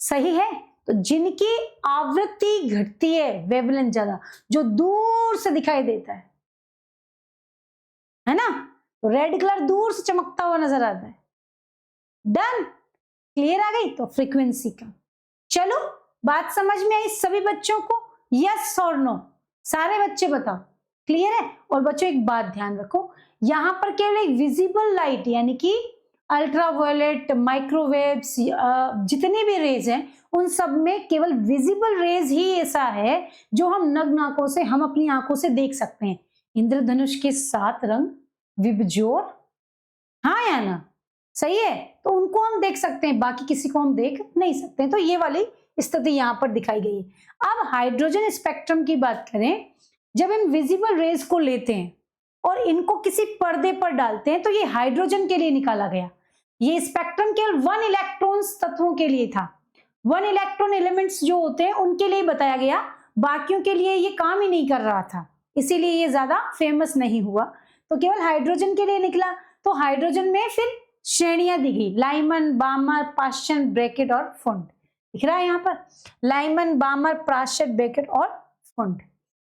सही है। तो जिनकी आवृत्ति घटती है, वेवलेंथ ज्यादा, जो दूर से दिखाई देता है ना, तो रेड कलर दूर से चमकता हुआ नजर आता है। डन, क्लियर आ गई। तो फ्रीक्वेंसी का, चलो बात समझ में आई सभी बच्चों को, यस और नो, सारे बच्चे बताओ, क्लियर है। और बच्चों एक बात ध्यान रखो, यहां पर केवल एक विजिबल लाइट यानी कि अल्ट्रावायलेट, माइक्रोवेव्स, जितनी भी रेज हैं, उन सब में केवल विजिबल रेज ही ऐसा है जो हम नग्न आंखों से, हम अपनी आंखों से देख सकते हैं। इंद्रधनुष के 7 रंग, विबज्योर, हाँ या ना, सही है, तो उनको हम देख सकते हैं, बाकी किसी को हम देख नहीं सकते हैं। तो ये वाली स्थिति यहां पर दिखाई गई है। अब हाइड्रोजन स्पेक्ट्रम की बात करें, जब हम विजिबल रेज को लेते हैं, और इनको किसी पर्दे पर डालते हैं तो ये हाइड्रोजन के लिए निकाला गया। ये स्पेक्ट्रम केवल 1 इलेक्ट्रॉन तत्वों के लिए था, 1 इलेक्ट्रॉन एलिमेंट्स जो होते हैं उनके लिए बताया गया, बाकियों के लिए ये काम ही नहीं कर रहा था, इसीलिए ये ज्यादा फेमस नहीं हुआ। तो केवल हाइड्रोजन के लिए निकला। तो हाइड्रोजन में फिर श्रेणियां दी गई, लाइमन, बामर, पाश्चन, ब्रैकेट और फुंड। दिख रहा है यहाँ पर, लाइमन, बामर, प्राश्चन, ब्रैकेट और फुंड।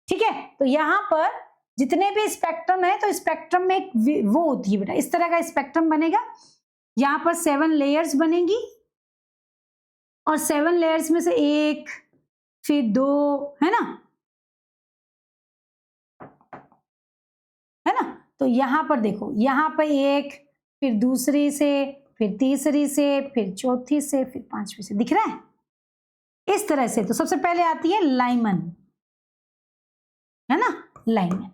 ठीक है, तो यहाँ पर जितने भी स्पेक्ट्रम है तो स्पेक्ट्रम में एक वो होती है बेटा, इस तरह का स्पेक्ट्रम बनेगा। यहाँ पर 7 लेयर्स बनेंगी और 7 लेयर्स में से 1 फिर 2, है ना, है ना। तो यहाँ पर देखो, यहाँ पर 1, फिर दूसरी से, फिर तीसरी से, फिर चौथी से, फिर पांचवी से। दिख रहा है इस तरह से। तो सबसे पहले आती है लाइमन, है ना, लाइमन।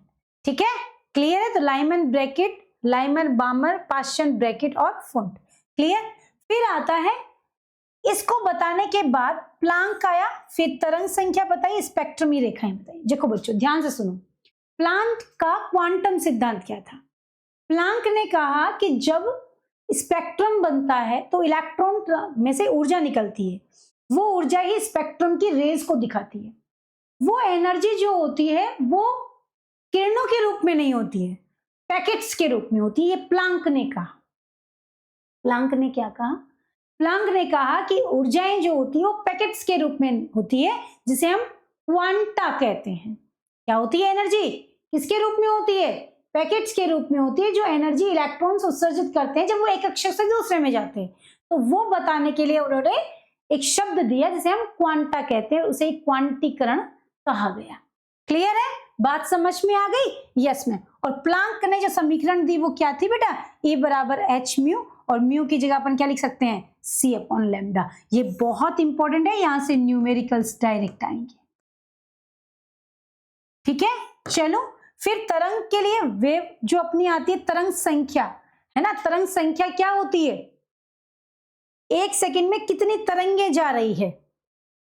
ठीक है, क्लियर है। तो लाइमन, ब्रैकेट, लाइमन, बामर, पाश्चन, ब्रैकेट और फुंड। क्लियर। फिर आता है, इसको बताने के बाद प्लांक आया, फिर तरंग संख्या बताई, स्पेक्ट्रमी रेखाएं बताई। देखो बच्चों ध्यान से सुनो, प्लांक का क्वांटम सिद्धांत क्या था। प्लांक ने कहा कि जब स्पेक्ट्रम बनता है तो इलेक्ट्रॉन में से ऊर्जा निकलती है, वो ऊर्जा ही स्पेक्ट्रम की रेज को दिखाती है। वो एनर्जी जो होती है वो किरणों के रूप में नहीं होती है, पैकेट्स के रूप में होती है। ये प्लांक ने कहा। प्लांक ने क्या कहा, प्लांक ने कहा कि ऊर्जाएं जो होती है वो पैकेट्स के रूप में होती है, जिसे हम क्वांटा कहते हैं। क्या होती है एनर्जी, किसके रूप में होती है, पैकेट्स के रूप में होती है, जो एनर्जी इलेक्ट्रॉन्स उत्सर्जित करते हैं जब वो एक कक्षा से दूसरे में जाते हैं। तो वो बताने के लिए उन्होंने एक शब्द दिया जिसे हम क्वांटा कहते हैं, उसे क्वांटीकरण कहा गया। क्लियर है, बात समझ में आ गई। Yes ma'am. और प्लांक ने जो समीकरण दी वो क्या थी बेटा, E बराबर h म्यू, और म्यू की जगह अपन क्या लिख सकते हैं, C अपॉन लैम्डा। ये बहुत इंपॉर्टेंट है, यहां से न्यूमेरिकल्स डायरेक्ट आएंगे। ठीक है, चलो फिर तरंग के लिए वेव जो अपनी आती है, तरंग संख्या, है ना। तरंग संख्या क्या होती है, एक सेकंड में कितनी तरंगे जा रही है,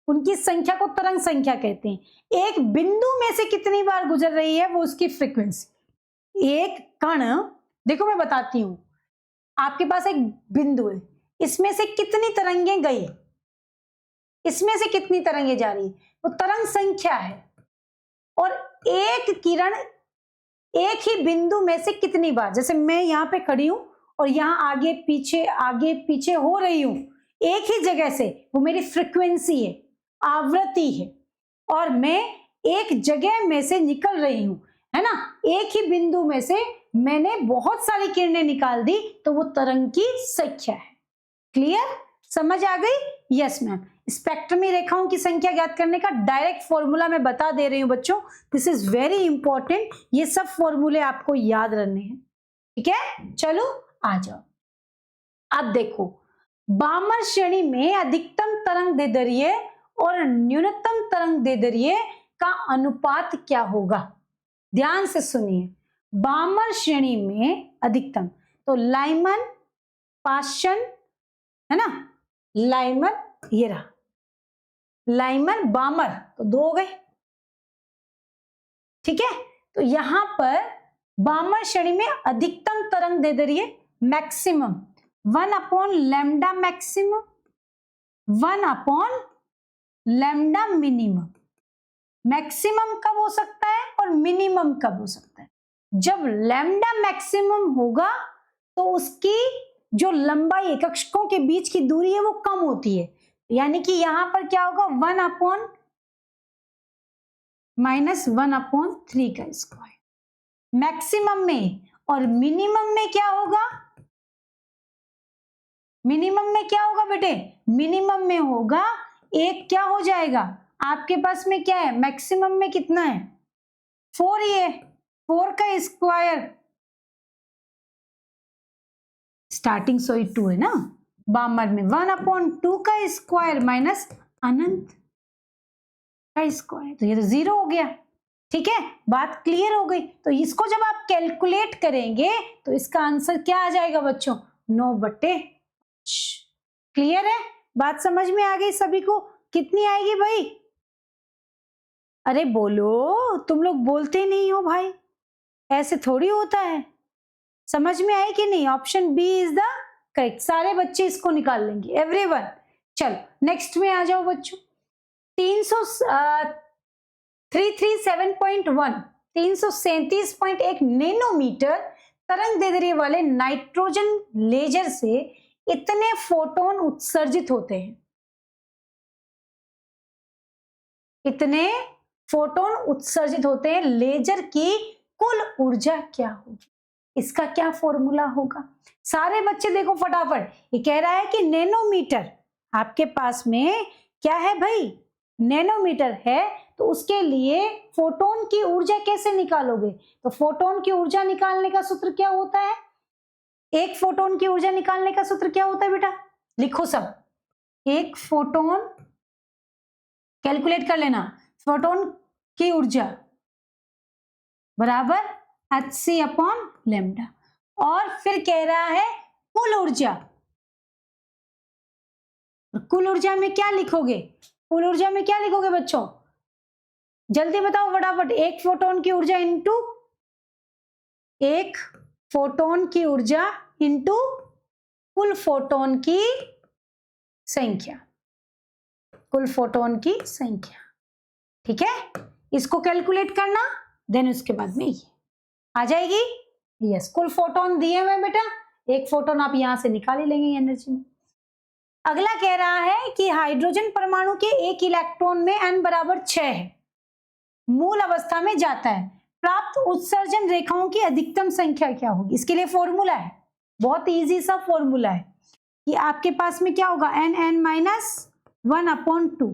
उनकी संख्या को तरंग संख्या कहते हैं। एक बिंदु में से कितनी बार गुजर रही है, वो उसकी फ्रीक्वेंसी। एक कण, देखो मैं बताती हूं, आपके पास एक बिंदु है, इसमें से कितनी तरंगे गई, इसमें से कितनी तरंगे जा रही है, वो तरंग संख्या है। और एक किरण एक ही बिंदु में से कितनी बार, जैसे मैं यहाँ पे खड़ी हूं और यहाँ आगे पीछे हो रही हूं एक ही जगह से, वो मेरी फ्रीक्वेंसी है, आवृत्ति है। और मैं एक जगह में से निकल रही हूं, है ना, एक ही बिंदु में से मैंने बहुत सारी किरणें निकाल दी, तो वो तरंग की संख्या है। क्लियर, समझ आ गई। Yes ma'am. स्पेक्ट्रमी रेखाओं की संख्या ज्ञात करने का डायरेक्ट फॉर्मूला मैं बता दे रही हूं बच्चों, दिस इज वेरी इंपॉर्टेंट। ये सब फॉर्मूले आपको याद रखने हैं। ठीक है, चलो आ जाओ। अब देखो, बामर श्रेणी में अधिकतम तरंग दैर्ध्य और न्यूनतम तरंग दैर्ध्य का अनुपात क्या होगा। ध्यान से सुनिए, बामर श्रेणी में अधिकतम, तो लाइमन, पाश्चन, है ना, लाइमन, ये रहा लाइमन, बामर, तो 2 हो गए। ठीक है, तो यहां पर बामर श्रेणी में अधिकतम तरंग दैर्ध्य maximum 1 upon lambda maximum, 1 upon lambda minimum. Maximum कब हो सकता है और मिनिमम कब हो सकता है, जब लैम्डा मैक्सिमम होगा तो उसकी जो लंबाई कक्षकों के बीच की दूरी है वो कम होती है, यानी कि यहां पर क्या होगा, 1 अपॉन -1/3 का स्क्वायर मैक्सिमम में। और मिनिमम में क्या होगा, मिनिमम में क्या होगा बेटे, मिनिमम में होगा एक, क्या हो जाएगा आपके पास में, क्या है मैक्सिमम में कितना है 4 ही है, 4 का स्क्वायर, स्टार्टिंग सोई 2 है ना, बामर में 1/2 का स्क्वायर माइनस अनंत का स्क्वायर, तो ये तो 0 हो गया। ठीक है, बात क्लियर हो गई। तो इसको जब आप कैलकुलेट करेंगे तो इसका आंसर क्या आ जाएगा बच्चों, 9/5। क्लियर है, बात समझ में आ गई सभी को। कितनी आएगी भाई, अरे बोलो, तुम लोग बोलते नहीं हो भाई, ऐसे थोड़ी होता है। समझ में आई कि नहीं? Option B is the correct. सारे बच्चे इसको निकाल लेंगे, एवरीवन। चलो नेक्स्ट में आ जाओ बच्चों। 337.1 नैनोमीटर तरंग दैर्ध्य वाले नाइट्रोजन लेजर से इतने फोटोन उत्सर्जित होते हैं। इतने फोटोन उत्सर्जित होते हैं, लेजर की कुल ऊर्जा क्या होगी? इसका क्या फॉर्मूला होगा? सारे बच्चे देखो फटाफट। ये कह रहा है कि नैनोमीटर, आपके पास में क्या है भाई? नैनोमीटर है, तो उसके लिए फोटोन की ऊर्जा कैसे निकालोगे? तो फोटोन की ऊर्जा निकालने का सूत्र क्या होता है? एक फोटोन की ऊर्जा निकालने का सूत्र क्या होता है बेटा? लिखो सब। एक फोटोन, कैलकुलेट कर लेना, फोटोन की ऊर्जा बराबर hc/λ। और फिर कह रहा है कुल ऊर्जा। कुल ऊर्जा में क्या लिखोगे? कुल ऊर्जा में क्या लिखोगे बच्चों? जल्दी बताओ फटाफट। एक फोटोन की ऊर्जा इंटू, एक फोटोन की ऊर्जा इंटू कुल फोटोन की संख्या, कुल फोटोन की संख्या। ठीक है, इसको कैलकुलेट करना, देन उसके बाद में ये आ जाएगी। यस, कुल फोटोन दिए हुए बेटा, एक फोटोन आप यहां से निकाल ही लेंगे एनर्जी में। अगला कह रहा है कि हाइड्रोजन परमाणु के एक इलेक्ट्रॉन में n बराबर 6 है, मूल अवस्था में जाता है, प्राप्त उत्सर्जन रेखाओं की अधिकतम संख्या क्या होगी? इसके लिए फॉर्मूला है, बहुत इजी सा फॉर्मूला है कि आपके पास में क्या होगा? n(-1/2).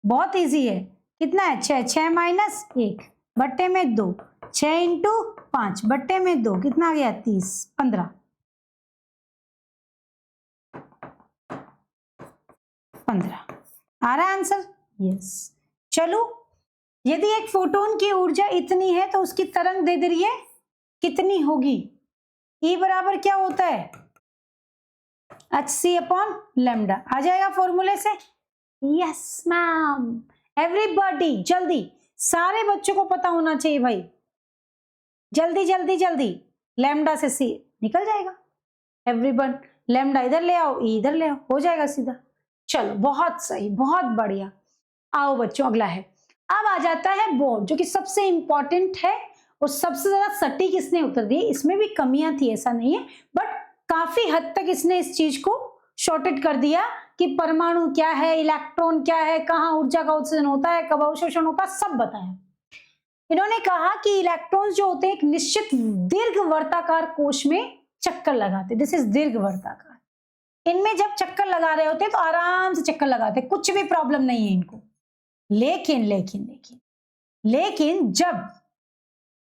बहुत इजी है। कितना है? 6, 6-1 बट्टे में 2, 6 × 5 बट्टे में 2, कितना आ गया? 30, 15 आ रहा है आंसर? यस। चलो, यदि एक फोटोन की ऊर्जा इतनी है तो उसकी तरंग दैर्ध्य कितनी होगी? E बराबर क्या होता है? hc/λ। आ जाएगा फॉर्मूले से? Yes ma'am. एवरीबॉडी जल्दी, सारे बच्चों को पता होना चाहिए भाई। जल्दी जल्दी जल्दी, लैम्डा से सी निकल जाएगा। एवरीवन लैम्डा इधर ले आओ, ई इधर ले आओ, हो जाएगा सीधा। चलो बहुत सही, बहुत बढ़िया। आओ बच्चों, अगला है। अब आ जाता है बोर्ड, जो कि सबसे इंपॉर्टेंट है और सबसे ज्यादा सटीक इसने उत्तर दिए। इसमें भी कमियां थी, ऐसा नहीं है, बट काफी हद तक इसने इस चीज को शॉर्टेड कर दिया कि परमाणु क्या है, इलेक्ट्रॉन क्या है, कहाँ ऊर्जा का उत्सर्जन होता है, कब अवशोषण होता है, सब बताया। इन्होंने कहा कि इलेक्ट्रॉन्स जो होते हैं एक निश्चित दीर्घवर्ताकार कोश में चक्कर लगाते, दिस इज दीर्घवर्ताकार। इनमें जब चक्कर लगा रहे होते हैं तो आराम से चक्कर लगाते, कुछ भी प्रॉब्लम नहीं है इनको। लेकिन लेकिन लेकिन लेकिन जब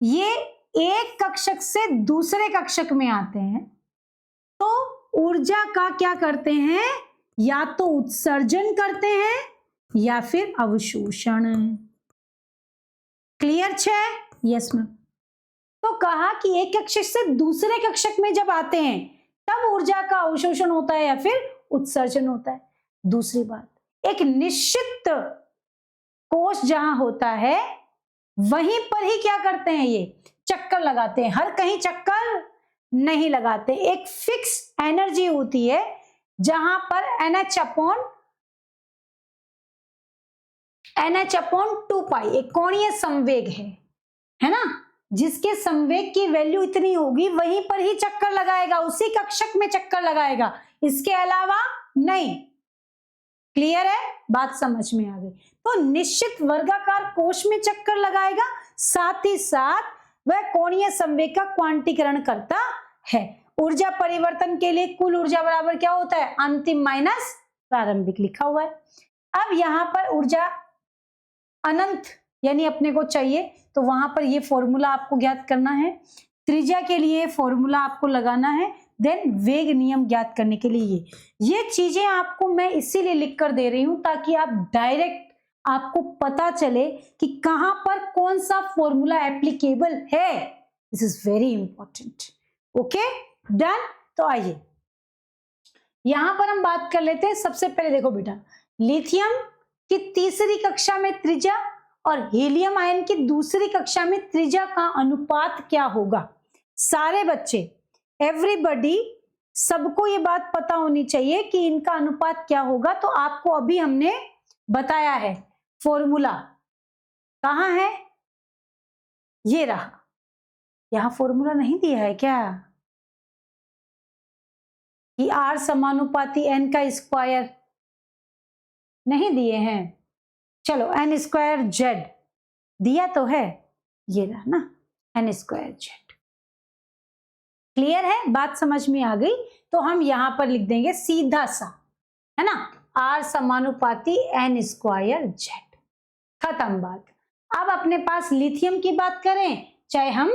ये एक कक्षक से दूसरे कक्षक में आते हैं तो ऊर्जा का क्या करते हैं? या तो उत्सर्जन करते हैं या फिर अवशोषण। क्लियर है? Yes ma'am. तो कहा कि एक कक्षक से दूसरे कक्षक में जब आते हैं तब ऊर्जा का अवशोषण होता है या फिर उत्सर्जन होता है। दूसरी बात, एक निश्चित कोश जहां होता है वहीं पर ही क्या करते हैं? ये चक्कर लगाते हैं, हर कहीं चक्कर नहीं लगाते। एक फिक्स एनर्जी होती है जहां पर NH/2π एक कोणीय संवेग है ना, जिसके संवेग की वैल्यू इतनी होगी, वहीं पर ही चक्कर लगाएगा, उसी कक्षक में चक्कर लगाएगा, इसके अलावा नहीं। क्लियर है? बात समझ में आ गई? तो निश्चित वर्गाकार कोश में चक्कर लगाएगा, साथ ही साथ वह कोणीय संवेग का क्वांटीकरण करता है। ऊर्जा परिवर्तन के लिए कुल ऊर्जा बराबर क्या होता है? अंतिम माइनस प्रारंभिक लिखा हुआ है। अब यहां पर ऊर्जा अनंत यानी अपने को चाहिए, तो वहां पर ये फॉर्मूला आपको ज्ञात करना है। त्रिज्या के लिए फॉर्मूला आपको लगाना है, देन वेग नियम ज्ञात करने के लिए ये चीजें आपको मैं इसीलिए लिख कर दे रही हूं ताकि आप डायरेक्ट आपको पता चले कि कहां पर कौन सा फॉर्मूला एप्लीकेबल है। This is very important. Okay done. तो आइए यहां पर हम बात कर लेते हैं। सबसे पहले देखो बेटा, लिथियम की तीसरी कक्षा में त्रिज्या और हीलियम आयन की दूसरी कक्षा में त्रिज्या का अनुपात क्या होगा? सारे बच्चे, एवरीबॉडी, सबको ये बात पता होनी चाहिए कि इनका अनुपात क्या होगा। तो आपको अभी हमने बताया है फॉर्मूला। कहाँ है? ये रहा। यहां फॉर्मूला नहीं दिया है क्या कि R समानुपाती n का स्क्वायर? नहीं दिए हैं। चलो n स्क्वायर जेड दिया तो है, ये रहा ना, n स्क्वायर जेड। क्लियर है? बात समझ में आ गई? तो हम यहां पर लिख देंगे सीधा सा, है ना, R समानुपाती n स्क्वायर जेड। खत्म बात। अब अपने पास लिथियम की बात करें चाहे हम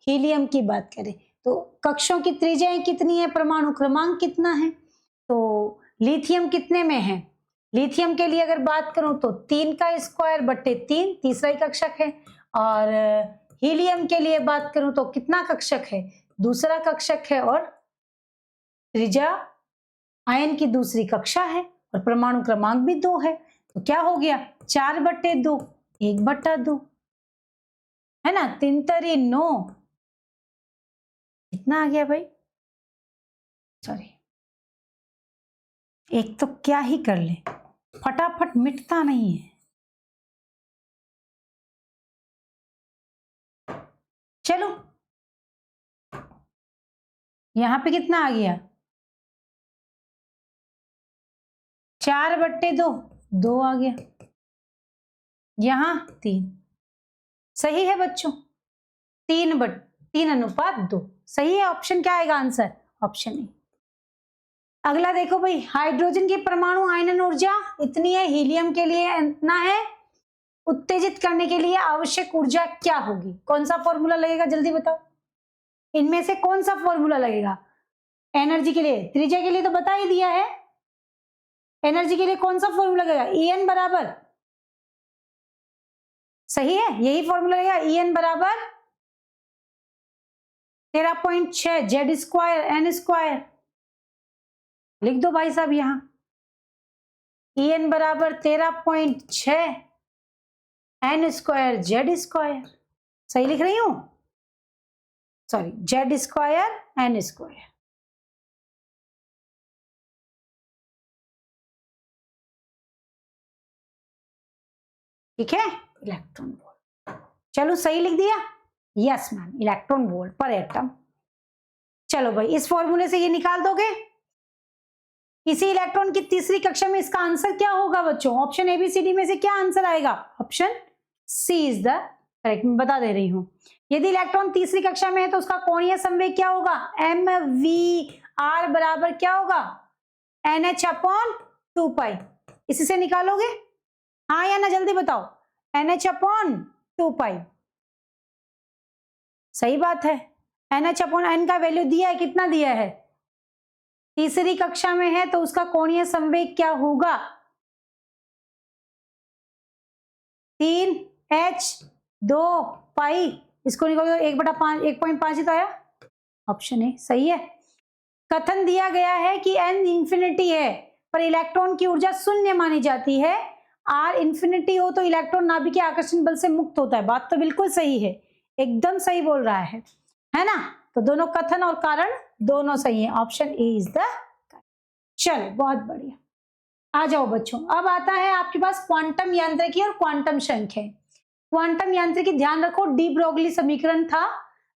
हीलियम की बात करें, तो कक्षों की त्रिज्याएं कितनी है, परमाणु क्रमांक कितना है? तो लिथियम कितने में है? लिथियम के लिए अगर बात करूं तो 3 का स्क्वायर बट्टे 3, तीसरा ही कक्षक है। और हीलियम के लिए बात करूं तो कितना कक्षक है? दूसरा कक्षक है, और त्रिज्या आयन की दूसरी कक्षा है, और परमाणु क्रमांक भी 2 है। तो क्या हो गया? 4 बट्टे 2, 1 बट्टा 2, है ना, 3 तरी 9। कितना आ गया भाई? सॉरी, एक तो क्या ही कर ले, फटाफट मिटता नहीं है। चलो, यहां पे कितना आ गया? 4 बट्टे 2, 2 आ गया। यहां 3, सही है बच्चों, 3 अनुपात 2 सही है। ऑप्शन क्या आएगा आंसर? Option A. अगला देखो भाई, हाइड्रोजन की परमाणु आयनन ऊर्जा इतनी है, हीलियम के लिए इतना है। उत्तेजित करने के लिए आवश्यक ऊर्जा क्या होगी? कौन सा फॉर्मूला लगेगा, जल्दी बताओ। इनमें से कौन सा फॉर्मूला लगेगा एनर्जी के लिए? त्रिज्या के लिए तो बता ही दिया है। एनर्जी के लिए कौन सा फॉर्मूला लगेगा? En बराबर, सही है, यही फॉर्मूला लगेगा। En बराबर 13.6 जेड स्क्वायर एन स्क्वायर। लिख दो भाई साहब यहां, En बराबर 13.6 एन स्क्वायर जेड स्क्वायर। सही लिख रही हूं? Sorry, Z square N square. ठीक है, इलेक्ट्रॉन वोल्ट। चलो सही लिख दिया? Yes ma'am, electron volt per atom. चलो भाई, इस फॉर्मूले से ये निकाल दोगे। इसी इलेक्ट्रॉन की तीसरी कक्षा में इसका आंसर क्या होगा बच्चों? ऑप्शन एबीसीडी में से क्या आंसर आएगा? Option C is the correct. मैं बता दे रही हूं, यदि इलेक्ट्रॉन तीसरी कक्षा में है तो उसका कोणीय संवेग क्या होगा? mvr बराबर क्या होगा? nh/2π। इसी से निकालोगे? हाँ या ना, जल्दी बताओ। nh/2π, सही बात है। nh/n का वैल्यू दिया है, कितना दिया है? तीसरी कक्षा में है तो उसका कोणीय संवेग क्या होगा? 3h/2π। इसको निकालो, 1/5, 1.5 ही तो आया। ऑप्शन ए सही है। कथन दिया गया है कि n इंफिनिटी है पर इलेक्ट्रॉन की ऊर्जा शून्य मानी जाती है। r इंफिनिटी हो तो इलेक्ट्रॉन नाभिकीय आकर्षण बल से मुक्त होता है। बात तो बिल्कुल सही है, एकदम सही बोल रहा है ना? तो दोनों कथन और कारण दोनों सही है। Option A is the. चलो बहुत बढ़िया, आ जाओ बच्चों। अब आता है आपके पास क्वांटम यांत्रिकी और क्वांटम संख्या। क्वांटम यांत्रिकी ध्यान रखो, डी ब्रोगली समीकरण था,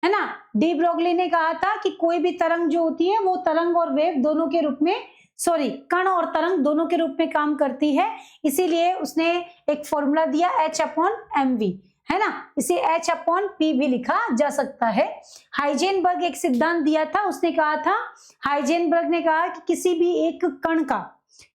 है ना? डी ब्रोगली ने कहा था कि कोई भी तरंग जो होती है वो तरंग और वेव दोनों के रूप में, सॉरी, कण और तरंग दोनों के रूप में काम करती है। इसीलिए उसने एक फॉर्मूला दिया H/mv, है ना? इसे H/p भी लिखा जा सकता है। हाइजेनबर्ग एक सिद्धांत दिया था, उसने कहा था, हाइजेनबर्ग ने कहा कि किसी भी एक कण का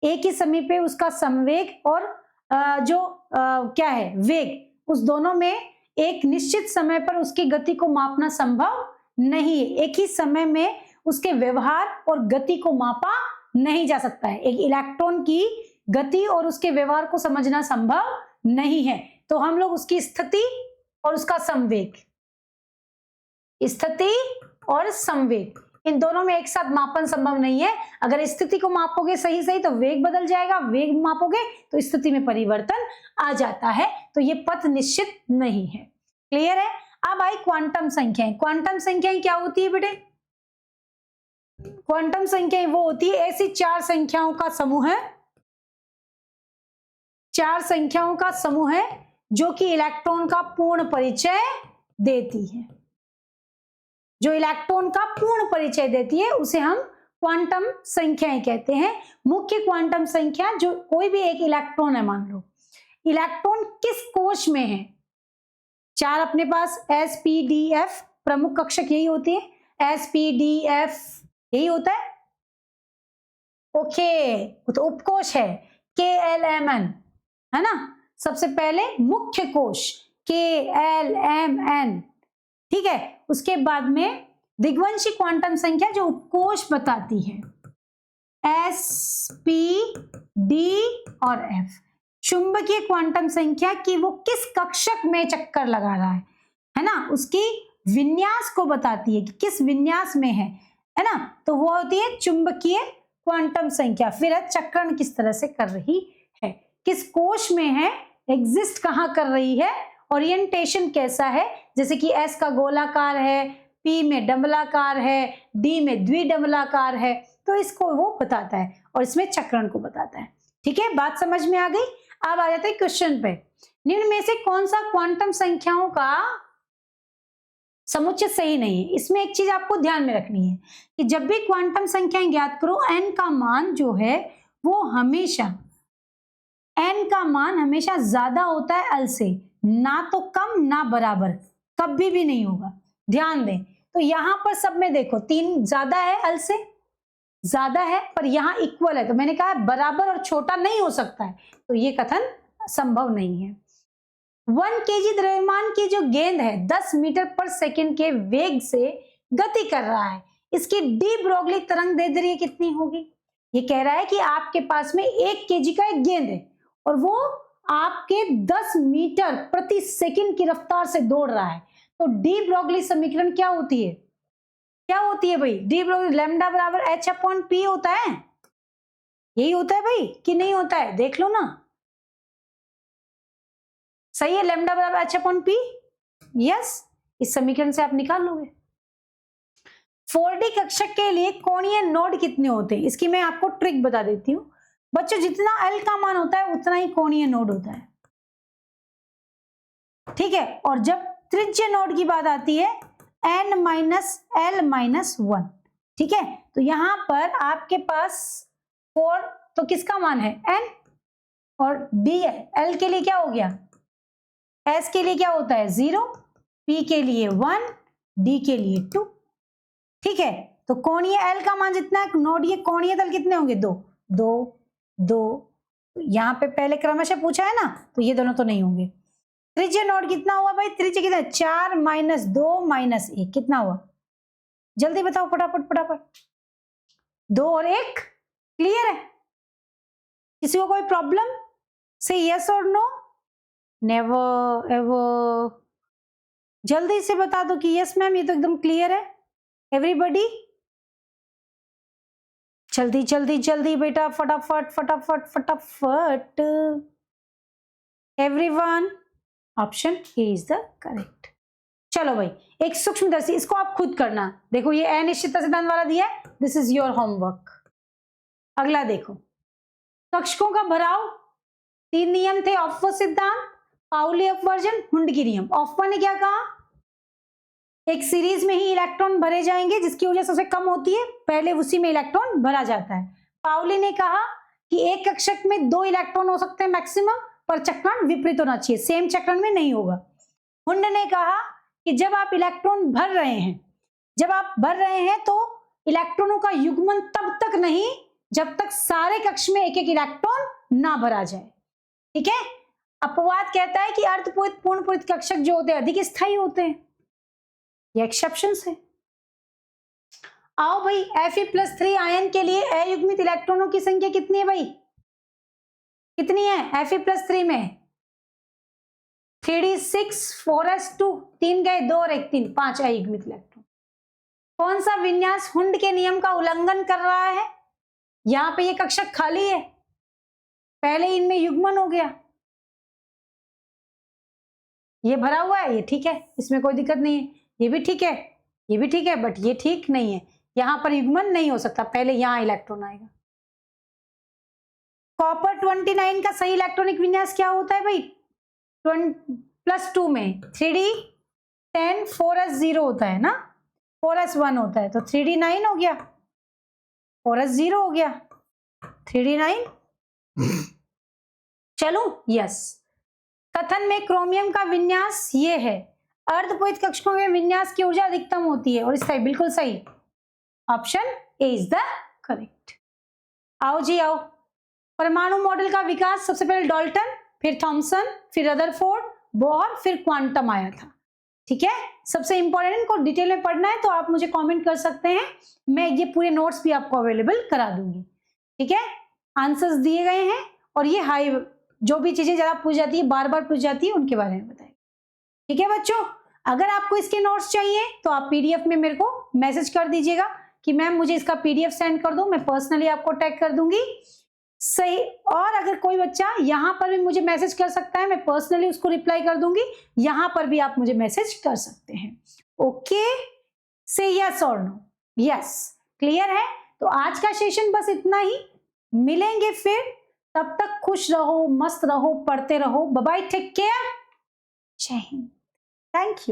एक ही समय पे उसका संवेग और क्या है, वेग, उस दोनों में एक निश्चित समय पर उसकी गति को मापना संभव नहीं है। एक ही समय में उसके व्यवहार और गति को मापा नहीं जा सकता है। एक इलेक्ट्रॉन की गति और उसके व्यवहार को समझना संभव नहीं है। तो हम लोग उसकी स्थिति और उसका संवेग, स्थिति और संवेग, इन दोनों में एक साथ मापन संभव नहीं है। अगर स्थिति को मापोगे सही सही तो वेग बदल जाएगा, वेग मापोगे तो स्थिति में परिवर्तन आ जाता है, तो ये पथ निश्चित नहीं है। क्लियर है? अब आई क्वांटम संख्याएं। क्वांटम संख्याएं क्या होती है बेटे? क्वांटम संख्याएं वो होती है ऐसी चार संख्याओं का समूह है, चार संख्याओं का समूह है जो कि इलेक्ट्रॉन का पूर्ण परिचय देती है। जो इलेक्ट्रॉन का पूर्ण परिचय देती है उसे हम क्वांटम संख्याएं कहते हैं। मुख्य क्वांटम संख्या जो कोई भी एक इलेक्ट्रॉन है, मान लो इलेक्ट्रॉन किस कोश में है, चार अपने पास sp,d,f प्रमुख कक्षक यही होती है, sp,d,f यही होता है। ओके, तो उपकोश है KLMN, है ना। सबसे पहले मुख्य कोश KLMN, ठीक है। उसके बाद में दिग्वंशी क्वांटम संख्या जो उपकोश बताती है S, P, D और F। चुंबकीय क्वांटम संख्या की वो किस कक्षक में चक्कर लगा रहा है ना, उसकी विन्यास को बताती है कि किस विन्यास में है ना। तो वो होती है चुंबकीय क्वांटम संख्या। फिर चक्रण किस तरह से कर रही है, किस कोश में है, एग्जिस्ट कहां कर रही है, ओरिएंटेशन कैसा है, जैसे कि S का गोलाकार है, P में डंबलाकार है, D में द्विडंबलाकार है, तो इसको वो बताता है और इसमें चक्रण को बताता है। ठीक है, बात समझ में आ गई। अब आ जाते हैं क्वेश्चन पे। निम्न में से कौन सा क्वांटम संख्याओं का समुच्चय सही नहीं है? इसमें एक चीज आपको ध्यान में रखनी है कि जब भी क्वांटम संख्याएं ज्ञात करो, n का मान जो है वो हमेशा ज्यादा होता है l से, ना तो कम ना बराबर, कभी भी नहीं होगा। ध्यान दें, तो यहां पर सब में देखो 3 ज्यादा है, l से ज्यादा है, पर यहां इक्वल है, तो मैंने कहा बराबर और छोटा नहीं हो सकता है, तो ये कथन संभव नहीं है। 1 kg द्रव्यमान की जो गेंद है 10 मीटर पर सेकंड के वेग से गति कर रहा है, इसकी डी ब्रोगली तरंग दैर्ध्य कितनी होगी? ये कह रहा है कि आपके पास में 1 kg का एक गेंद है और वो आपके 10 मीटर प्रति सेकंड की रफ्तार से दौड़ रहा है, तो डी ब्रोगली समीकरण क्या होती है? क्या होती है भाई? डी ब्रोगली लैम्डा बराबर h/p होता है। यही होता है भाई कि नहीं होता है? देख लो ना, सही है, लैम्डा बराबर h/p। यस, इस समीकरण से आप निकाल लोगे। 4D कक्षक के लिए कोणीय नोड कितने होते हैं? इसकी मैं आपको ट्रिक बता देती हूँ बच्चों, जितना L का मान होता है उतना ही कोणीय नोड होता है, ठीक है। और जब त्रिज्य नोड की बात आती है n माइनस L माइनस 1, ठीक है। तो यहां पर आपके पास 4, तो किसका मान है? n, और d है। L के लिए क्या हो गया? S के लिए क्या होता है? 0, P के लिए 1, D के लिए 2, ठीक है। तो कोणीय L का मान जितना है, नोड ये कोणीय तल कितने होंगे? 2, 2, 2। यहां पे पहले क्रमशः पूछा है ना, तो ये दोनों तो नहीं होंगे। त्रिज्य नोड कितना हुआ भाई? त्रिज्य कितना? 4 माइनस 2 माइनस 1, कितना हुआ? जल्दी बताओ फटाफट फटाफट। 2 और 1, क्लियर है? किसी को कोई प्रॉब्लम? से यस और नो? Never ever. जल्दी से बता दो कि यस मैम, ये तो एकदम क्लियर है। एवरीबॉडी जल्दी जल्दी जल्दी बेटा, फटाफट फटाफट फटाफट। Everyone, option A is the correct. चलो भाई, एक सूक्ष्मदर्शी, इसको आप खुद करना। देखो ये अनिश्चितता सिद्धांत वाला दिया है, दिस इज योर होमवर्क। अगला देखो, कक्षकों का भराव, 3 नियम थे, ऑफ्फो सिद्धांत, पाउली अपवर्जन, हुंड की नियम। ऑफ्फो ने क्या कहा? एक सीरीज में ही इलेक्ट्रॉन भरे जाएंगे जिसकी ऊर्जा सबसे कम होती है, पहले उसी में इलेक्ट्रॉन भरा जाता है। पाउली ने कहा कि एक कक्षक में 2 इलेक्ट्रॉन हो सकते हैं मैक्सिमम, पर चक्रण विपरीत होना चाहिए, सेम चक्रण में नहीं होगा। हुंड ने कहा कि जब आप इलेक्ट्रॉन भर रहे हैं तो इलेक्ट्रॉनों का युग्मन तब तक नहीं जब तक सारे कक्ष में एक एक इलेक्ट्रॉन ना भरा जाए, ठीक है। अपवाद कहता है कि अर्धपूरित पूर्णपूरित कक्षक जो होते हैं अधिक स्थायी होते हैं, ये एक्सेप्शन है। आओ भाई, Fe+3 आयन के लिए अयुग्मित इलेक्ट्रॉनों की संख्या कितनी है भाई? कितनी है Fe+3 में? 3d6 4s2, 3 गए 2 और 1 3, 5 अयुग्मित इलेक्ट्रॉन। कौन सा विन्यास हुंड के नियम का उल्लंघन कर रहा है? यहां पे ये कक्षक खाली है, पहले इनमें युग्मन हो गया, ये भरा हुआ है, ये ठीक है, इसमें कोई दिक्कत नहीं है, ये भी ठीक है, ये भी ठीक है, बट ये ठीक नहीं है, यहां पर युग्मन नहीं हो सकता, पहले यहां इलेक्ट्रॉन आएगा। कॉपर 29 का सही इलेक्ट्रॉनिक विन्यास क्या होता है भाई? +2 में 3d10 4s0 होता है ना, 4s1 होता है, तो 3d9 हो गया, 4s0 हो गया, 3d9। चलो यस। कथन में क्रोमियम का विन्यास ये है, अर्धपोहित कक्षकों में विन्यास की ऊर्जा अधिकतम होती है, और इसका बिल्कुल सही, option A is the correct. आओ जी आओ। परमाणु मॉडल का विकास सबसे पहले डाल्टन, फिर थॉमसन, फिर रदरफोर्ड, बोहर, फिर क्वांटम आया था। ठीक है, सबसे इंपॉर्टेंट, इनको डिटेल में पढ़ना है तो आप मुझे कमेंट कर सकते हैं, मैं ये पूरे नोट्स भी आपको अवेलेबल करा दूंगी। ठीक है, आंसर्स दिए गए हैं, और ये हाई जो भी चीजें ज्यादा पूछ जाती है, बार बार पूछ जाती है, उनके बारे में बताएं। ठीक है बच्चों, अगर आपको इसके नोट्स चाहिए तो आप पीडीएफ में मेरे को मैसेज कर दीजिएगा कि मैम मुझे इसका पीडीएफ सेंड कर दो, मैं पर्सनली आपको टैग कर दूंगी। सही, और अगर कोई बच्चा यहाँ पर भी मुझे मैसेज कर सकता है, मैं पर्सनली उसको रिप्लाई कर दूंगी, यहाँ पर भी आप मुझे मैसेज कर सकते हैं। ओके, से यस और नो। यस, क्लियर है? तो आज का सेशन बस इतना ही, मिलेंगे फिर, तब तक खुश रहो, मस्त रहो, पढ़ते रहो। बाय बाय, टेक केयर, जय हिंद, थैंक यू।